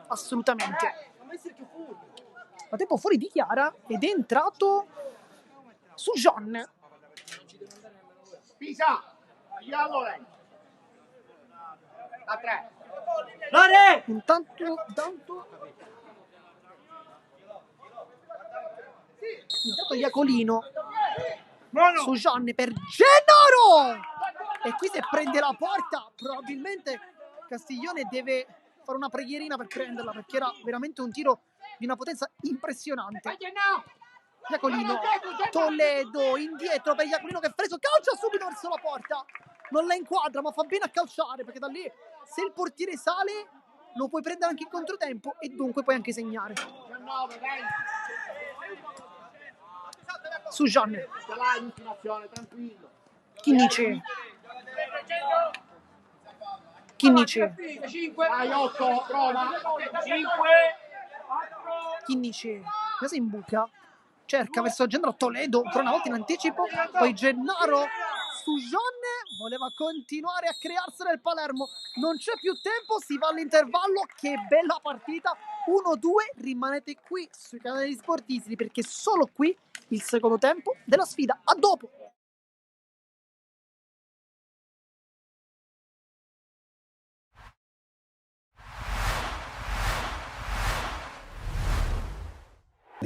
Assolutamente. A tempo fuori di Chiara ed è entrato su John. Pisa, andiamo lei. A 3. Intanto Iacolino su John per Gennaro, e qui se prende la porta probabilmente Castiglione deve fare una preghierina per prenderla, perché era veramente un tiro di una potenza impressionante. Iacolino, Toledo indietro per Iacolino che Freso calcia subito verso la porta, non la inquadra ma fa bene a calciare, perché da lì se il portiere sale lo puoi prendere anche in controtempo e dunque puoi anche segnare. Su Gian Chinnici Vai 8, prova. 5, 4. Chinnici cosa imbuca, cerca verso Gennaro, Toledo ancora una volta in anticipo, poi Gennaro su John, voleva continuare a crearsene il Palermo, non c'è più tempo, si va all'intervallo. Che bella partita, 1-2, rimanete qui sui canali sportivi perché solo qui il secondo tempo della sfida. A dopo.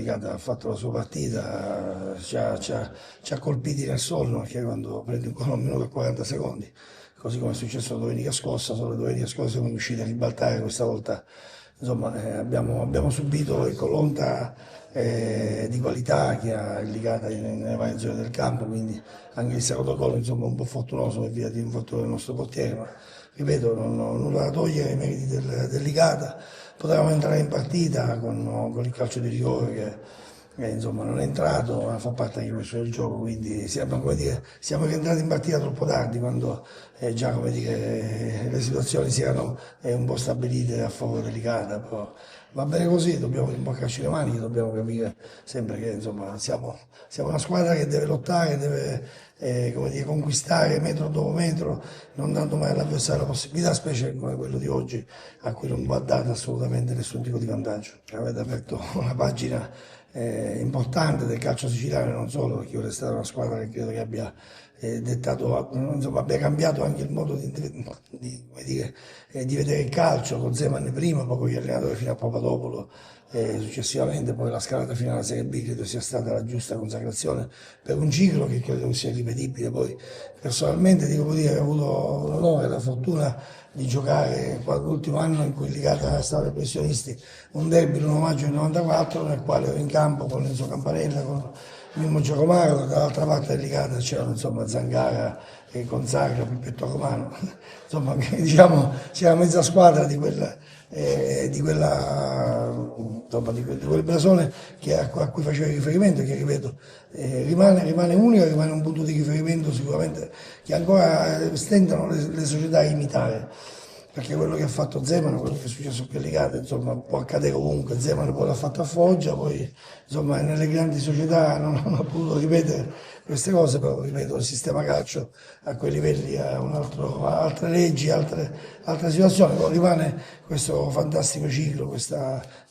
Ha fatto la sua partita, ci ha colpiti nel sonno, perché quando prende un gol a 1 minuto e 40 secondi, così come è successo la domenica scorsa, solo la domenica scorsa siamo riusciti a ribaltare, questa volta insomma, abbiamo subito l'onta di qualità che ha indicata nelle varie zone del campo, quindi anche il secondo gol insomma un po' fortunoso per via di un fattore del nostro portiere, ma ripeto, non ho nulla da togliere ai meriti del Licata. Potevamo entrare in partita con il calcio di rigore che insomma non è entrato, ma fa parte anche questo del gioco, quindi siamo rientrati in partita troppo tardi, quando già le situazioni si erano un po' stabilite a favore del Licata. Però va bene così, dobbiamo rimboccarci le maniche, dobbiamo capire sempre che insomma siamo una squadra che deve lottare, deve conquistare metro dopo metro, non dando mai all'avversario la possibilità, specie come quello di oggi, a cui non va dato assolutamente nessun tipo di vantaggio. Avete aperto una pagina importante del calcio siciliano, non solo, perché ora è stata una squadra che credo che abbia dettato, insomma, abbia cambiato anche il modo di vedere il calcio, con Zeman prima, poi gli allenatori fino a Papadopoulos, successivamente poi la scalata fino alla Serie B credo sia stata la giusta consacrazione per un ciclo che credo sia ripetibile. Poi personalmente devo dire che ho avuto l'onore e la fortuna di giocare l'ultimo anno in cui il Licata stava ai professionisti, un derby l'1 maggio del 94, nel quale ero in campo con Enzo Campanella, con Mimmo Giacomaro, dall'altra parte del Licata c'erano insomma Zangara e Gonzaga, Pippetto Romano, insomma diciamo c'era mezza squadra di quel blasone a cui facevo riferimento, che ripeto rimane unico, rimane un punto di riferimento sicuramente che ancora stentano le società a imitare, perché quello che ha fatto Zeman, quello che è successo qui a Licata, insomma può accadere ovunque. Zeman poi l'ha fatto a Foggia, poi insomma nelle grandi società non ha potuto ripetere queste cose, però ripeto, il sistema calcio a quei livelli ha altre leggi, altre situazioni, però rimane questo fantastico ciclo,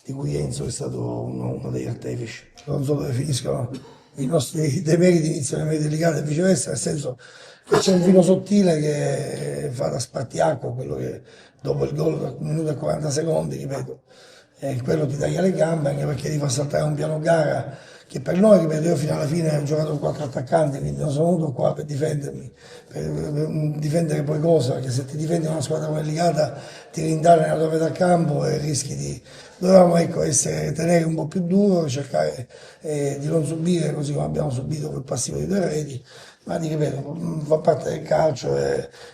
di cui Enzo è stato uno degli artefici. Non so dove finiscono i nostri demeriti, iniziano i meriti Licata e viceversa, nel senso che c'è un filo sottile che fa da spartiacque, quello che dopo il gol da 1 minuto e 40 secondi, ripeto, quello ti taglia le gambe, anche perché ti fa saltare un piano gara che per noi, ripeto, io fino alla fine ho giocato con 4 attaccanti, quindi non sono venuto qua per difendermi, per difendere poi cosa, perché se ti difendi una squadra come Licata ti rintanano nella tua metà campo e rischi di... Dovevamo tenere un po' più duro, cercare di non subire così come abbiamo subito quel passivo di 2 reti, ma ti ripeto, fa parte del calcio.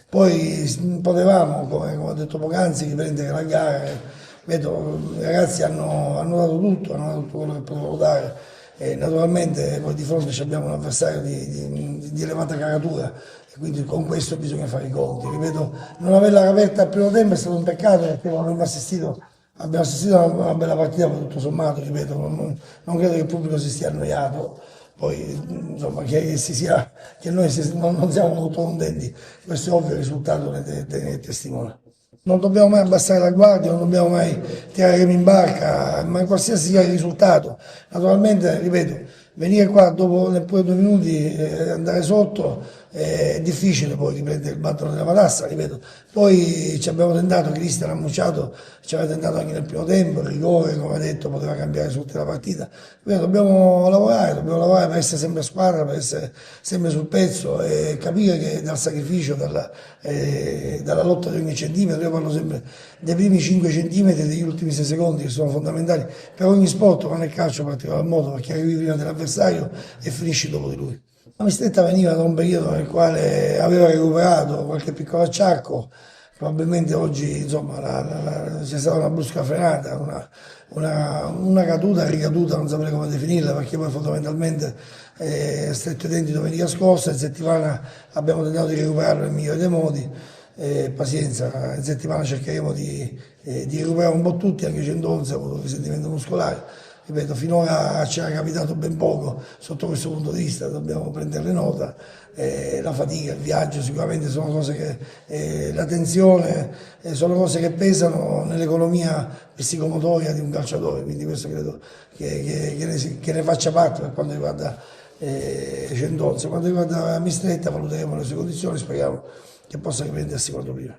Poi potevamo, come ho detto poc'anzi, riprendere la gara. Vedo, i ragazzi hanno dato tutto, hanno dato tutto quello che potevano dare. Naturalmente poi di fronte abbiamo un avversario di elevata caratura e quindi con questo bisogna fare i conti. Ripeto, non averla aperta al primo tempo è stato un peccato, perché non abbiamo assistito Abbiamo assistito a una bella partita, ma tutto sommato, ripeto, non credo che il pubblico si stia annoiato. Poi, insomma, che noi non siamo molto contenti, questo è ovvio, il risultato ne testimonia. Non dobbiamo mai abbassare la guardia, non dobbiamo mai tirare remi in barca, ma qualsiasi sia il risultato. Naturalmente, ripeto, venire qua dopo neppure 2 minuti e andare sotto è difficile poi riprendere il battere della matassa, ripeto. Poi ci abbiamo tentato, Cristian ha annunciato, ci aveva tentato anche nel primo tempo, il rigore, come ha detto, poteva cambiare tutta la partita. Ripeto, dobbiamo lavorare per essere sempre a squadra, per essere sempre sul pezzo e capire che dal sacrificio, dalla lotta di ogni centimetro, io parlo sempre dei primi 5 centimetri e degli ultimi 6 secondi che sono fondamentali per ogni sport, ma nel calcio in particolar modo, perché arrivi prima dell'avversario e finisci dopo di lui. La mistretta veniva da un periodo nel quale aveva recuperato qualche piccolo acciacco, probabilmente oggi insomma, c'è stata una brusca frenata, una caduta, ricaduta, non saprei come definirla, perché poi fondamentalmente stretto i denti domenica scorsa, in settimana abbiamo tentato di recuperarlo nel migliore dei modi, pazienza, in settimana cercheremo di recuperare un po' tutti, anche 111 ha avuto risentimento muscolare. Ripeto, finora ci era capitato ben poco sotto questo punto di vista, dobbiamo prenderne nota. La fatica, il viaggio sicuramente sono cose la tensione, sono cose che pesano nell'economia psicomotoria di un calciatore, quindi questo credo che ne faccia parte per quanto riguarda Centonza. Quanto riguarda Mistretta valuteremo le sue condizioni, speriamo che possa riprendersi quanto prima.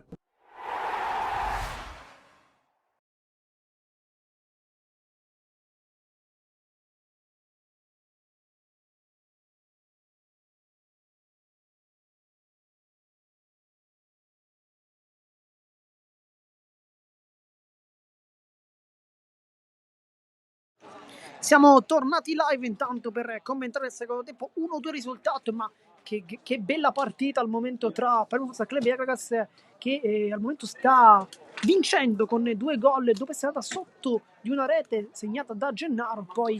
Siamo tornati live intanto per commentare il secondo tempo, 1-2 risultato, ma che bella partita al momento tra Palmeiras Club e Caracas, che al momento sta vincendo con 2 gol, dopo essere andata sotto di una rete segnata da Gennaro, poi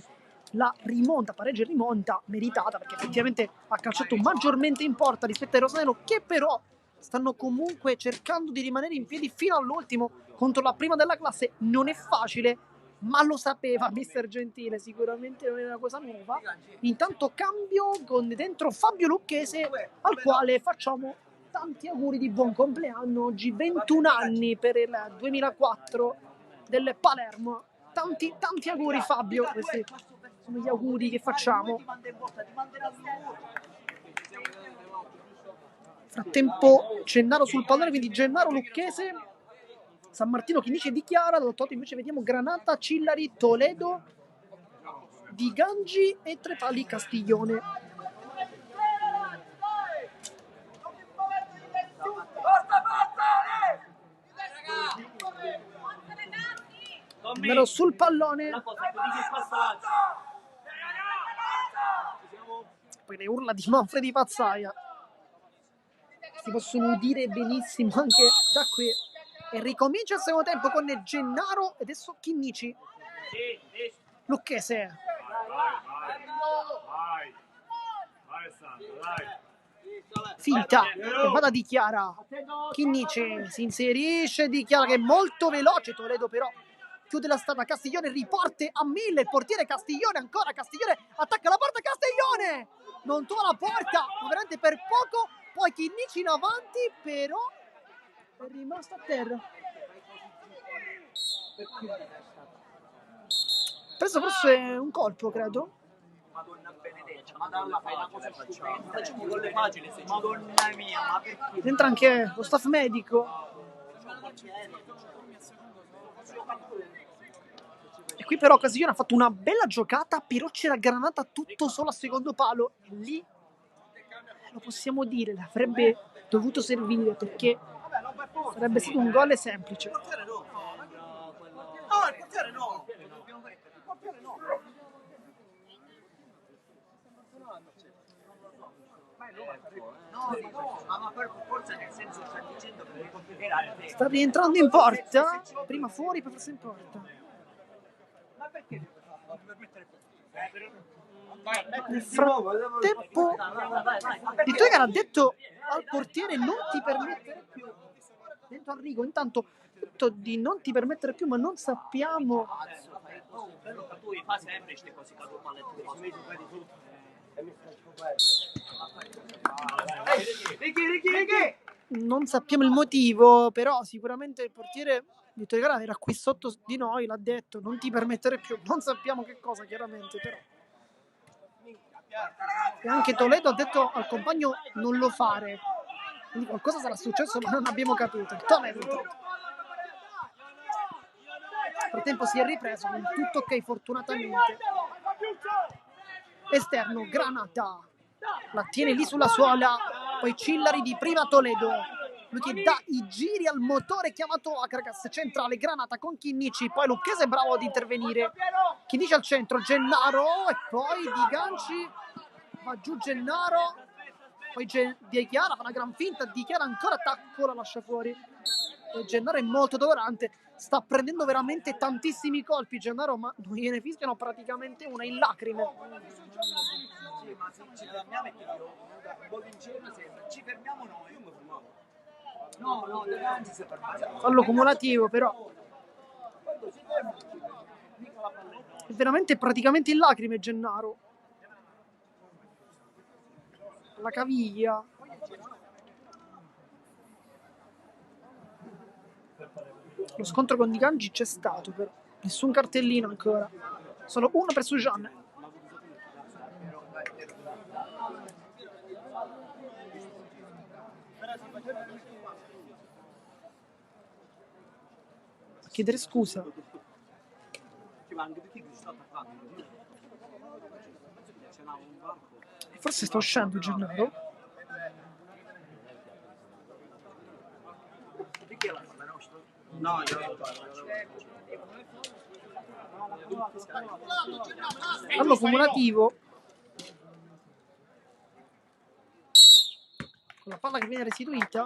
la rimonta, pareggio e rimonta meritata, perché effettivamente ha calciato maggiormente in porta rispetto ai rosanero, che però stanno comunque cercando di rimanere in piedi fino all'ultimo contro la prima della classe. Non è facile, ma lo sapeva mister Gentile, sicuramente non è una cosa nuova. Intanto cambio con dentro Fabio Lucchese, al quale facciamo tanti auguri di buon compleanno, oggi 21 anni per il 2004 del Palermo. Tanti auguri Fabio, questi sono gli auguri che facciamo. Frattempo Gennaro sul pallone, quindi Gennaro Lucchese, San Martino Chinnici dichiara, dall'8 invece vediamo Granata, Cillari, Toledo, Di Gangi e Tretali Castiglione. Gennaro sul pallone. Poi le urla di Manfredi Pazzaia si possono udire benissimo anche da qui. E ricomincia il secondo tempo con Gennaro e adesso Chinnici. Lucchese. Finta e vada di Chiara. Chinnici si inserisce, dichiara che è molto veloce. Toledo però chiude la strada. Castiglione riporte a 1000. Il portiere Castiglione, ancora Castiglione attacca la porta. Castiglione non trova la porta, veramente per poco. Poi Chinnici in avanti, però è rimasto a terra. Preso forse un colpo, credo. Madonna benedetta, Madonna fai una cosa stupenda. Facciamo con le facili, Madonna mia, ma perché? Entra anche lo staff medico. E qui però Castiglione ha fatto una bella giocata, però c'era Granata tutto solo a secondo palo. E lì lo possiamo dire, l'avrebbe dovuto servire, perché sarebbe stato un gol semplice. No, il portiere no. Il portiere no. Ma per forza nel senso sta dicendo che era Sta rientrando in porta, prima fuori, poi forse in porta. Ma perché? Nel frattempo Di Toigan ha detto al portiere non ti permettere più. Dentro Arrigo, intanto detto di non ti permettere più, ma non sappiamo. Tu li fa sempre queste cose che tu palette. Righi! Non sappiamo il motivo, però sicuramente il portiere Vittorio Gara era qui sotto di noi, l'ha detto, non ti permettere più. Non sappiamo che cosa, chiaramente, però. E anche Toledo ha detto al compagno non lo fare. Quindi qualcosa sarà successo, ma non abbiamo capito. Toledo intanto. Nel frattempo si è ripreso, con tutto ok fortunatamente. Esterno, Granata. La tiene lì sulla suola. Poi Cillari di prima Toledo. Lui che dà i giri al motore, chiamato Akragas, centrale, Granata con Chinnici. Poi Lucchese è bravo ad intervenire. Chinnici al centro, Gennaro. E poi Di Ganci. Va giù Gennaro. Poi Di Chiara fa una gran finta. Di Chiara ancora tacco, la lascia fuori. E Gennaro è molto tolerante. Sta prendendo veramente tantissimi colpi Gennaro, ma non gliene fischiano praticamente una in lacrime. Sì, ma se ci fermiamo e ti dico, un po' insieme sembra, ci fermiamo noi. Io mi fermavo. No, anzi si ferma. Fallo cumulativo, però. È veramente praticamente in lacrime Gennaro. La caviglia. Lo scontro con Di Gangi c'è stato, però. Nessun cartellino ancora. Solo uno per Sujan. A chiedere scusa. Forse sta uscendo Gennaro. No, Fallo cumulativo. Con la palla che viene restituita.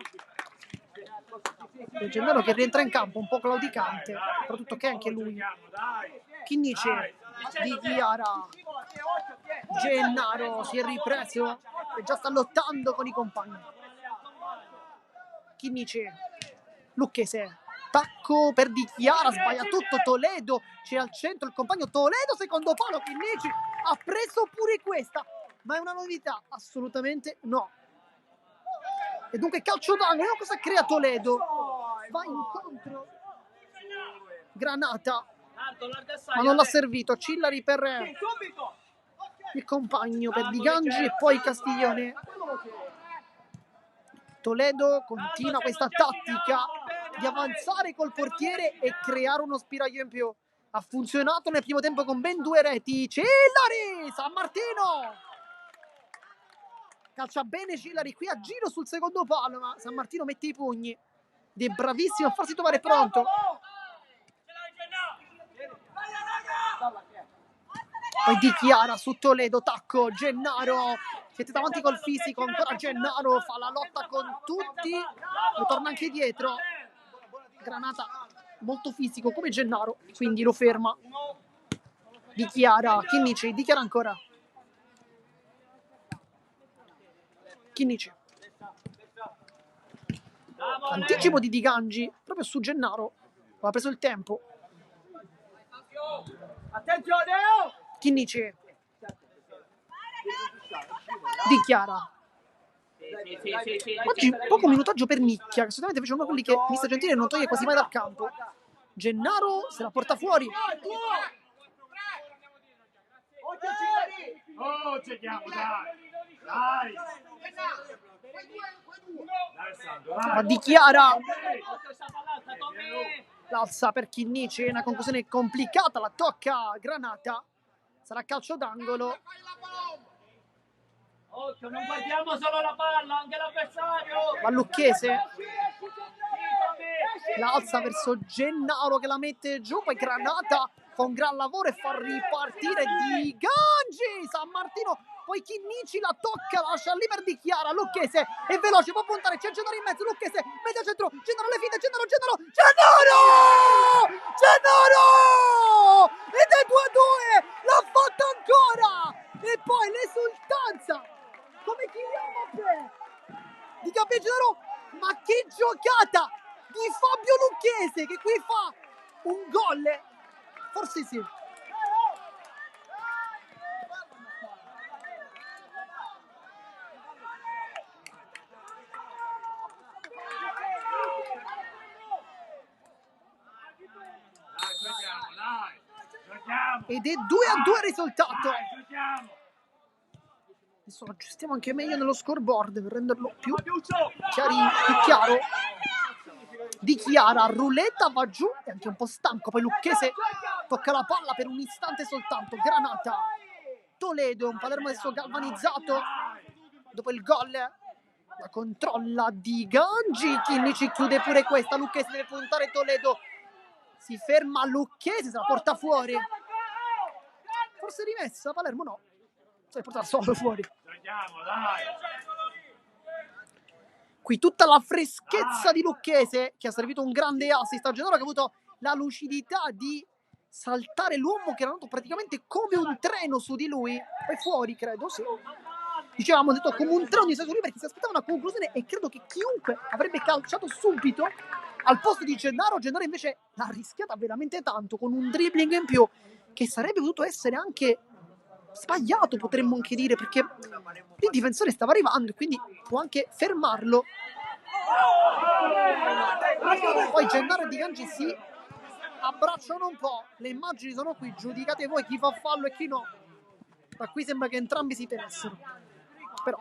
E Gennaro che rientra in campo un po' claudicante, soprattutto che anche lui. Chinnici di Chiara. Gennaro si è ripreso e già sta lottando con i compagni. Chinnici, Lucchese, tacco per Di Chiara, sbaglia tutto Toledo, c'è al centro il compagno Toledo, secondo palo, Chinnici ha preso pure questa, ma è una novità? Assolutamente no. E dunque calcio d'angolo, cosa crea Toledo? Va incontro Granata, ma non l'ha servito. Cillari per il compagno, per Di Gangi e poi Castiglione. Toledo continua questa tattica di avanzare col portiere e creare uno spiraglio in più. Ha funzionato nel primo tempo con ben 2 reti. Cillari, San Martino calcia bene Cillari qui a giro sul secondo palo, ma San Martino mette i pugni ed è bravissimo a farsi trovare pronto. Poi Di Chiara su Toledo, tacco, Gennaro siete davanti col fisico, ancora Gennaro fa la lotta con tutti e torna anche dietro. Granata molto fisico come Gennaro, quindi lo ferma. Di Chiara, Chinnici, Di Chiara ancora. Chinnici. Anticipo di Gangi proprio su Gennaro. Ha preso il tempo. Attenzione! Chinnici. Di Chiara. Oggi poco minutaggio per Nicchia, che solitamente fece uno di quelli che Mister Gentile non toglie quasi mai dal campo. Gennaro se la porta fuori. Oh, giochiamo, dai! Ma Di Chiara l'alza per Chinnici, una conclusione complicata, la tocca Granata, sarà calcio d'angolo. Occhio, non guardiamo solo la palla, anche l'avversario. Va Lucchese, l'alza verso Gennaro che la mette giù, poi Granata fa un gran lavoro e fa ripartire Di Gangi. San Martino, poi Chinnici la tocca, la lascia lì per Di Chiara. Lucchese è veloce, può puntare, c'è Gennaro in mezzo, Lucchese medio centro, Gennaro alle finte, Gennaro ed è 2-2, l'ha fatto ancora e poi l'esultanza come Kylian Mbappé di Gennaro, ma che giocata di Fabio Lucchese, Lucchese che qui fa un gol, forse sì. Ed è 2-2 il risultato. Adesso lo aggiustiamo anche meglio nello scoreboard per renderlo più chiaro. Di Chiara, Ruletta va giù, è anche un po' stanco, poi Lucchese tocca la palla per un istante soltanto, Granata, Toledo, un Palermo adesso galvanizzato dopo il gol, la controlla di Gangi, Chinnici chiude pure questa, Lucchese deve puntare, Toledo si ferma, Lucchese se la porta fuori, forse rimessa, Palermo no, si porta solo fuori. Qui tutta la freschezza di Lucchese che ha servito un grande assist a Gennaro, che ha avuto la lucidità di saltare l'uomo che era andato praticamente come un treno su di lui, poi fuori credo, sì. Dicevamo, detto come un treno di su di lui perché si aspettava una conclusione e credo che chiunque avrebbe calciato subito al posto di Gennaro invece l'ha rischiata veramente tanto con un dribbling in più che sarebbe potuto essere anche sbagliato, potremmo anche dire, perché il difensore stava arrivando e quindi può anche fermarlo. Poi Gennaro e Di Gangi si abbracciano un po', le immagini sono qui, giudicate voi chi fa fallo e chi no. Da qui sembra che entrambi si tenessero, però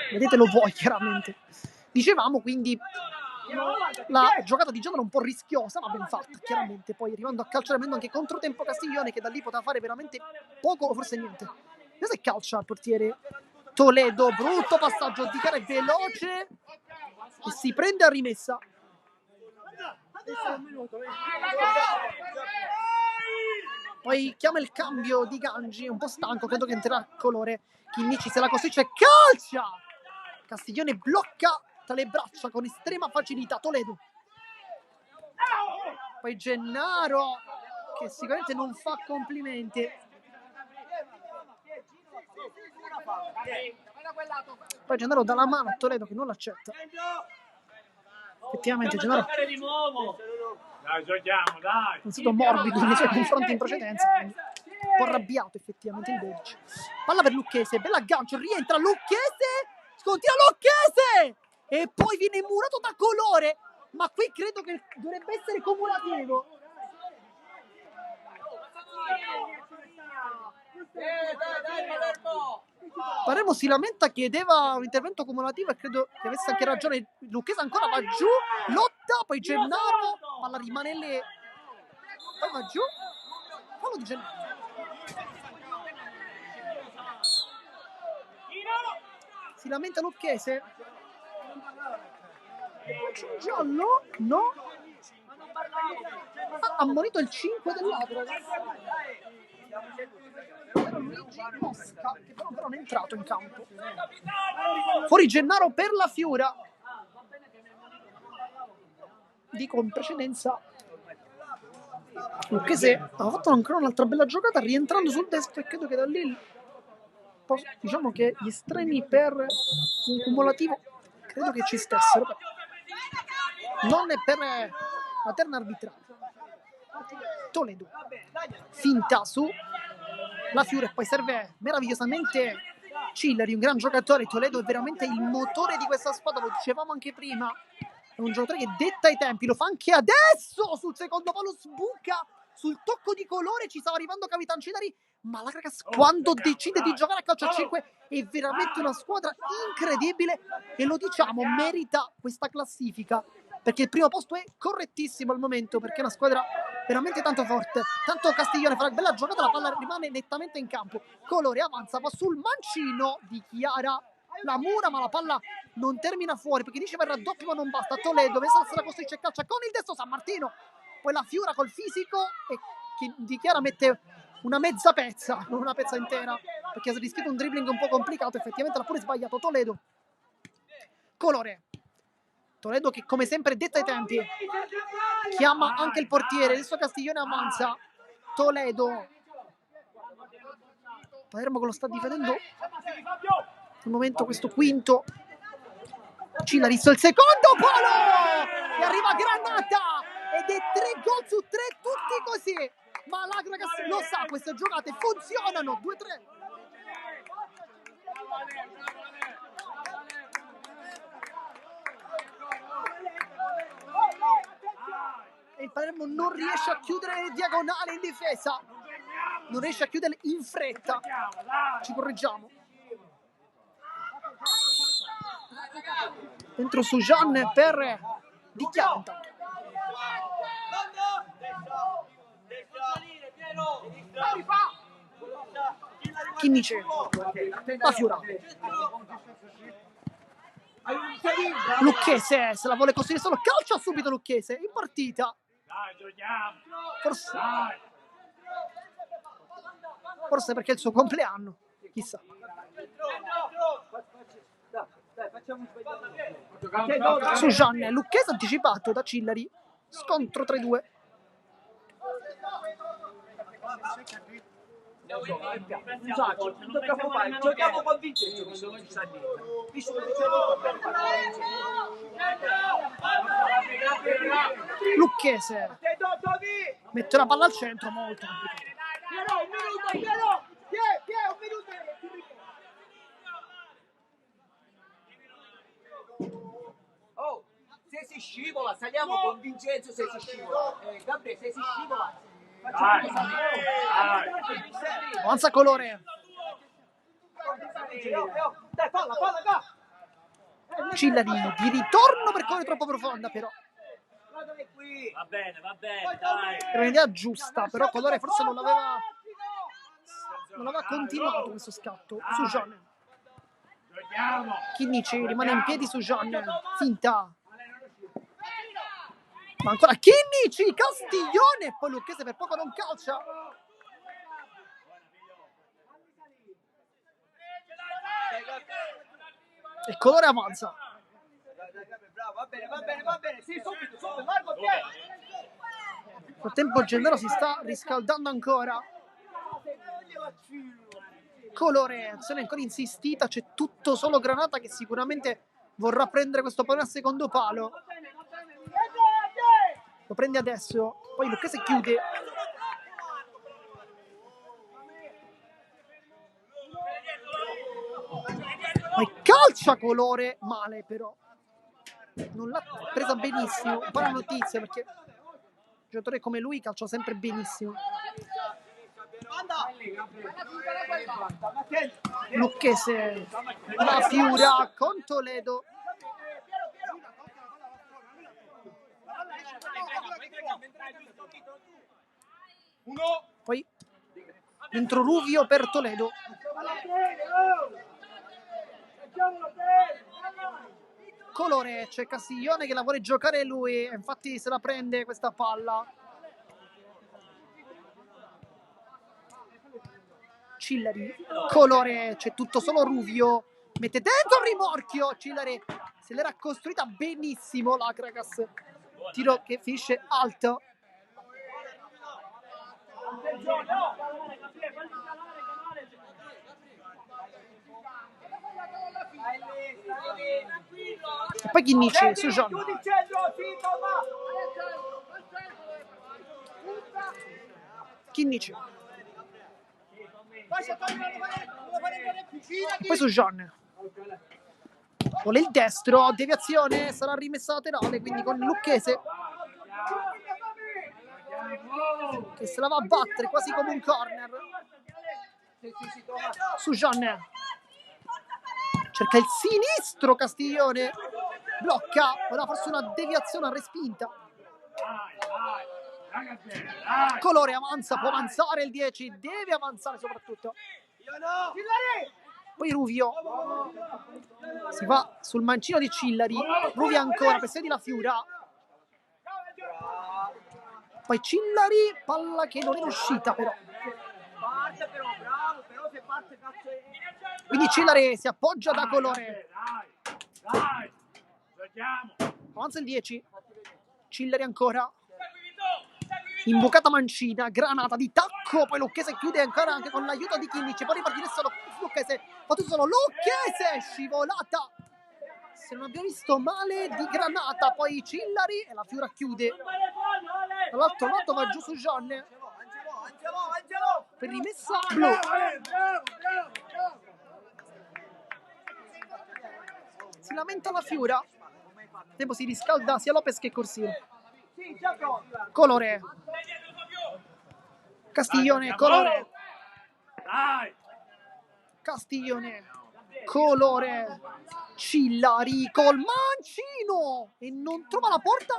vedetelo voi chiaramente. Dicevamo quindi la giocata di Gennaro un po' rischiosa ma ben fatta chiaramente, poi arrivando a calciare avendo anche controtempo Castiglione che da lì poteva fare veramente poco o forse niente. Adesso è calcia al portiere Toledo, brutto passaggio di Chiara, è veloce e si prende a rimessa. Poi chiama il cambio di Gangi, un po' stanco, credo che entrerà a colore. Chinnici se la costruisce, calcia! Castiglione blocca tra le braccia con estrema facilità Toledo. Poi Gennaro che sicuramente non fa complimenti. Poi Gennaro dà la mano a Toledo che non l'accetta. Effettivamente Gennaro è stato morbido nei suoi confronti in precedenza, quindi un po' arrabbiato effettivamente il 12. Palla per Lucchese, bella aggancio, rientra Lucchese, scontina Lucchese e poi viene murato da colore, ma qui credo che dovrebbe essere cumulativo. Palermo si lamenta, chiedeva un intervento cumulativo e credo che avesse anche ragione. Lucchese ancora va giù, lotta, poi Gennaro, palla rimane lì, poi va giù, fallo di Gennaro. Si lamenta Lucchese, c'è un giallo? No, ha ammonito il 5 dell'altro. Era Luigi Mosca che però non è entrato in campo. Fuori Gennaro per la Fiura. Dico in precedenza Lucchese ha fatto ancora un'altra bella giocata rientrando sul destro e credo che da lì diciamo che gli estremi per un cumulativo credo che ci stessero, non è per la terna arbitrale. Toledo finta su la Fiura e poi serve meravigliosamente Cilleri, un gran giocatore. Toledo è veramente il motore di questa squadra, lo dicevamo anche prima, è un giocatore che detta i tempi, lo fa anche adesso sul secondo palo, sbuca sul tocco di colore, ci stava arrivando Capitan Cilleri, ma la Caracas quando decide di giocare a calcio a 5 è veramente una squadra incredibile e lo diciamo, merita questa classifica perché il primo posto è correttissimo al momento, perché è una squadra veramente tanto forte. Tanto Castiglione fa una bella giocata, la palla rimane nettamente in campo, colore avanza, va sul mancino di Chiara, la mura ma la palla non termina fuori perché diceva il raddoppio ma non basta. Toledo Messa se la costruisce e calcia con il destro San Martino, poi la Fiura col fisico e di Chiara mette una mezza pezza, non una pezza intera, perché ha rischiato un dribbling un po' complicato, effettivamente l'ha pure sbagliato Toledo. Colore Toledo che come sempre detta i tempi, chiama anche il portiere, adesso Castiglione avanza, Toledo, Palermo che lo sta difendendo al momento questo quinto Cillari il secondo palo e arriva Granata ed è 3 gol su 3 tutti così, ma la ragazza lo sa, queste giocate funzionano. 2-3. E il Palermo non riesce a chiudere le diagonali in difesa, non riesce a chiudere in fretta. Ci correggiamo. Dentro su Jean per Di Chianta. Chimice, la Fiora. Lucchese se la vuole costruire solo, calcia subito Lucchese in partita. Forse perché è il suo compleanno, chissà. Su Jean, Lucchese anticipato da Cillari, scontro 3-2. Giochiamo con Vincenzo. Lucchese mette la palla al centro, molto complicato. Oh, se si scivola, saliamo con Vincenzo se si scivola. Gabriele, se si scivola. Avanza Colore. Dai, palla, qua. Cillari di ritorno per Colore troppo profonda, però. Va bene, dai. Era un'idea giusta, però Colore forse non l'aveva continuato questo scatto su Jean. Chinnici rimane in piedi su Jean, finta. Ma ancora Chinnici, Castiglione, poi Lucchese per poco non calcia. E Colore avanza. Va bene. Sì, subito, Marco, tieni. Nel frattempo Gennaro si sta riscaldando ancora. Colore, azione ancora insistita, c'è tutto solo Granata che sicuramente vorrà prendere questo pallone al secondo palo. Lo prende adesso, poi Lucchese chiude. Poi calcia Colore, male però. Non l'ha presa benissimo, buona notizia perché un giocatore come lui calcia sempre benissimo. Lucchese, la Fiura con Toledo. Poi dentro Ruvio per Toledo. Colore, c'è Castiglione che la vuole giocare lui, infatti se la prende questa palla. Cillari, Colore, c'è tutto solo Ruvio, mette dentro il rimorchio. Cillari se l'era costruita benissimo la Kragas, tiro che finisce alto. E poi Chinnici su Jean. Chinnici. Poi su Jean. Vuole il destro, deviazione, sarà rimessa laterale, quindi con Lucchese che se la va a battere quasi come un corner. Su Jean. Cerca il sinistro Castiglione, blocca, ora forse una deviazione a respinta. Colore avanza, può avanzare il 10, deve avanzare soprattutto. Poi Ruvio si va sul mancino di Cillari, Ruvio ancora, pressione di La Fiura. Poi Cillari, palla che non è uscita però. Quindi Cillari si appoggia da Colore. Avanza il 10. Cillari ancora. Imbucata mancina, Granata di tacco, poi Lucchese chiude ancora anche con l'aiuto di Chinnici, poi ripartire solo Lucchese, fa tutto solo Lucchese, scivolata se non abbiamo visto male di Granata, poi Cillari e la Fiura chiude. Dall'altro lato va giù su Jean per rimessa blu. Si lamenta la Fiura. Tempo si riscalda sia Lopez che Corsino. Colore. Castiglione, colore. Castiglione, colore. Cillari col mancino e non trova la porta,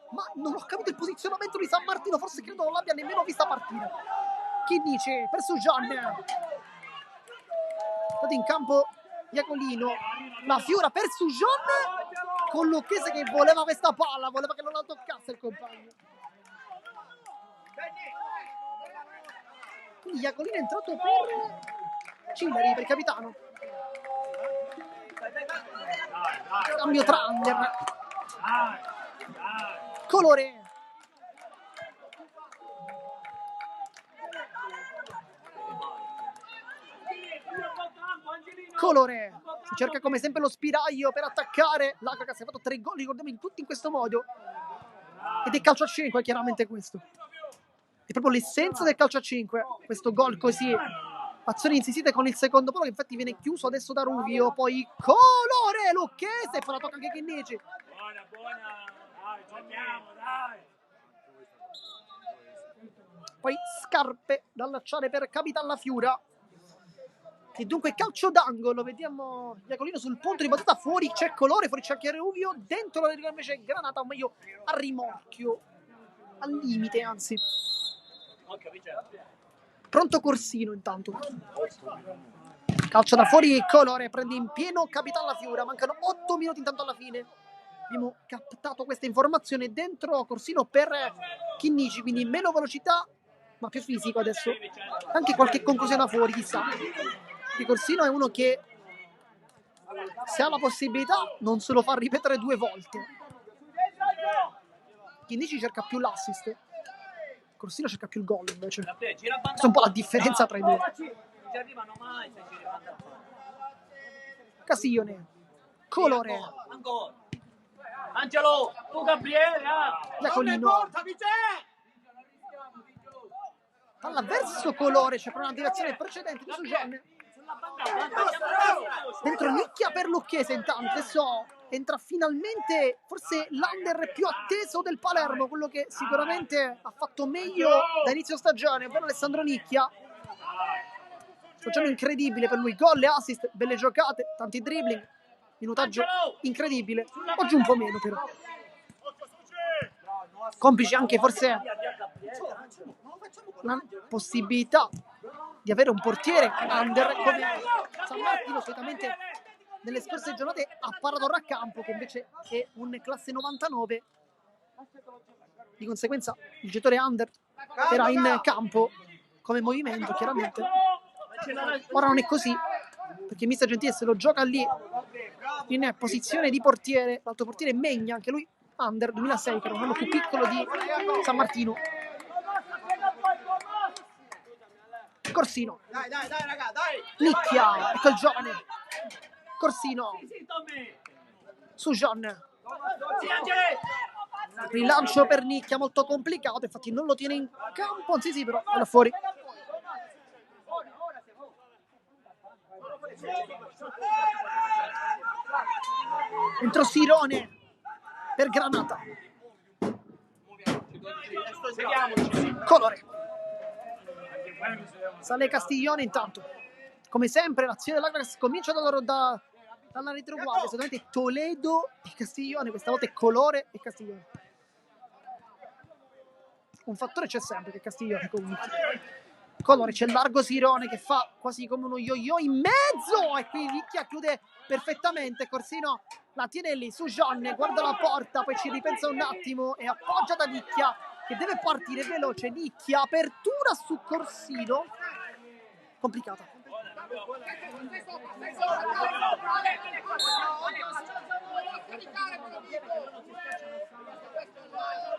ma non ho capito il posizionamento di San Martino, forse credo non l'abbia nemmeno vista partire. Chinnici per Sujan, stato in campo Iacolino, la Fiora per Sujan con Lucchese che voleva questa palla, voleva che non la toccasse il compagno. Quindi Iacolino è entrato per Cillari, per il capitano. Cambio tra Under. Colore. Colore. Si cerca come sempre lo spiraglio per attaccare. L'Acaca si è fatto 3 gol, ricordiamo, tutti in questo modo. Ed è calcio a 5, chiaramente questo. È proprio l'essenza del calcio a 5. Questo gol così. Azioni insistite con il secondo palo che infatti viene chiuso adesso da Ruvio. Poi colore. Lucchese. E poi la tocca anche Chinnici. Poi scarpe da allacciare per Capitan La Fiura. E dunque calcio d'angolo, vediamo Iacolino sul punto di battuta, fuori c'è colore, fuori c'è anche Ruvio, dentro la riga invece Granata, o meglio a rimorchio, al limite anzi. Pronto Corsino intanto. Calcio da fuori, colore, prende in pieno Capitan La Fiura, mancano 8 minuti intanto alla fine. Abbiamo captato questa informazione, dentro Corsino per Chinnici, quindi meno velocità ma più fisico adesso. Anche qualche conclusione da fuori, chissà. Corsino è uno che se ha la possibilità non se lo fa ripetere 2 volte. Chinnici cerca più l'assist, Corsino cerca più il gol invece. Questa è un po' la differenza tra i due. Castiglione, colore. Angelo, tu Gabriele, Iacolino. Palla verso colore, c'è però una direzione precedente di Sujan. Dentro Nicchia per Lucchese intanto, adesso entra finalmente forse l'under più atteso del Palermo, quello che sicuramente ha fatto meglio da inizio stagione, ovvero Alessandro Nicchia. Stagione incredibile per lui, gol e assist, belle giocate, tanti dribbling, minutaggio incredibile, oggi un po' meno però. Complice anche forse la possibilità di avere un portiere under come San Martino solitamente nelle scorse giornate ha parato a campo, che invece è un classe 99, di conseguenza il giocatore under era in campo come movimento chiaramente. Ora non è così, perché Mister Gentile se lo gioca lì in posizione di portiere, l'altro portiere Megna, anche lui under 2006, che era un anno più piccolo di San Martino. Corsino, dai raga, dai. Nicchia, ecco il giovane Corsino su John, rilancio per Nicchia molto complicato, infatti non lo tiene in campo, anzi sì, però è là fuori. Entro Sirone per Granata, colore. Sale Castiglione intanto, come sempre l'azione dell'Ajax comincia dalla retroguardia, solamente Toledo e Castiglione, questa volta è colore e Castiglione. Un fattore c'è sempre, che Castiglione comunque. Colore, c'è largo Sirone che fa quasi come uno yo-yo in mezzo e qui Nicchia chiude perfettamente. Corsino la tiene lì su John, guarda la porta, poi ci ripensa un attimo e appoggia da Nicchia che deve partire veloce. Nicchia, apertura su Corsino, complicata.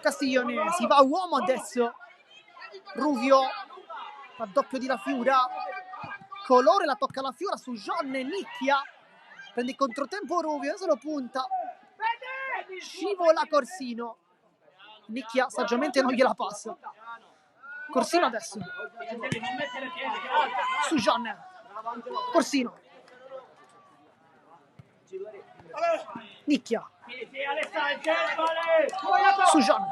Castiglione si va a uomo adesso, Ruvio raddoppio di La Fiura, colore, la tocca La Fiura su John e Nicchia prende il controtempo Ruvio, se lo punta, scivola Corsino, Nicchia saggiamente non gliela passa. Corsino adesso su Gian, Corsino, Nicchia su Gian,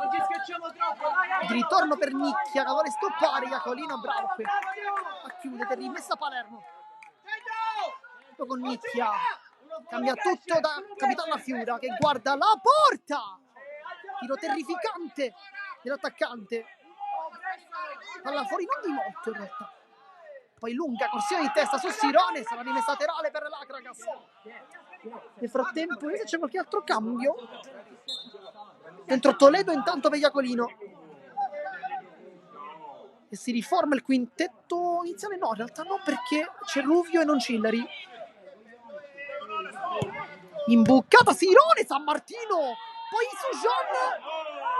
di ritorno per Nicchia che vuole stoppare Iacolino, bravo qui a chiudere, rimessa Palermo. Poi con Nicchia cambia tutto da capitano La Fiura che guarda la porta, tiro terrificante dell'attaccante, palla fuori non di molto in realtà, poi lunga corsione di testa su Sirone, sarà rimessa laterale per l'Akragas. Nel frattempo vediamo se c'è qualche altro cambio dentro Toledo, intanto per Iacolino, e si riforma il quintetto iniziale. No, in realtà no, perché c'è Ruvio e non Cillari. Imbucata Sirone, San Martino, poi Sujan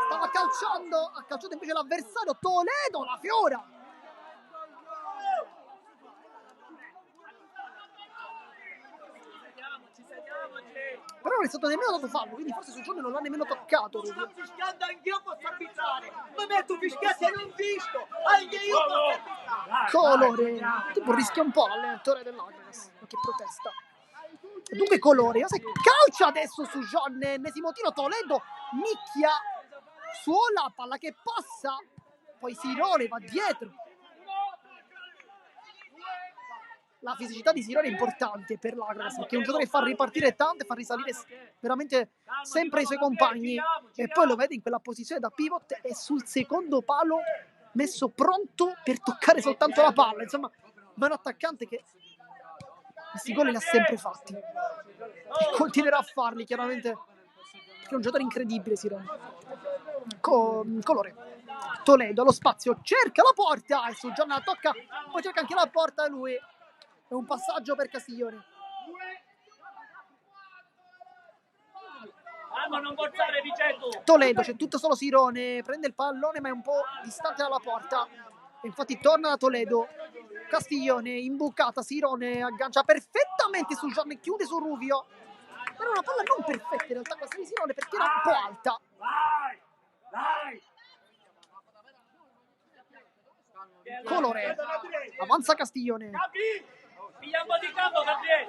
stava calciando, ha calciato invece l'avversario Toledo, La Fiora. Però non è stato nemmeno dato fallo, quindi forse Sujan non l'ha nemmeno toccato. Sto fischiando, anch'io posso arbitrare. Ma me tu fischiate e non fisco, anche io posso arbitrare. Colore, tipo rischia un po' l'allenatore dell'Akragas, che protesta. Dunque Colore, se calcia adesso su Gian, ennesimo tiro Toledo, Nicchia suola, palla che passa, poi Sirone va dietro. La fisicità di Sirone è importante per l'Akragas, perché è un giocatore che fa ripartire tanto e fa risalire veramente sempre i suoi compagni, e poi lo vede in quella posizione da pivot e sul secondo palo messo pronto per toccare soltanto la palla. Insomma, ma è un attaccante che questi gol li ha sempre fatti e continuerà a farli, chiaramente, perché è un giocatore incredibile Sirone. Colore, Toledo allo spazio, cerca la porta e su Gianna tocca, poi cerca anche la porta lui. È un passaggio per Castiglione. Non forzare, Vicetto. Toledo, c'è tutto solo Sirone, prende il pallone ma è un po' distante dalla porta e infatti torna da Toledo. Castiglione, imbucata, Sirone aggancia perfettamente su Gian e chiude su Ruvio. Era una palla non perfetta in realtà questa di Sirone, perché era un po' alta. Colore, avanza Castiglione. Pigliamo di campo, Gabriele.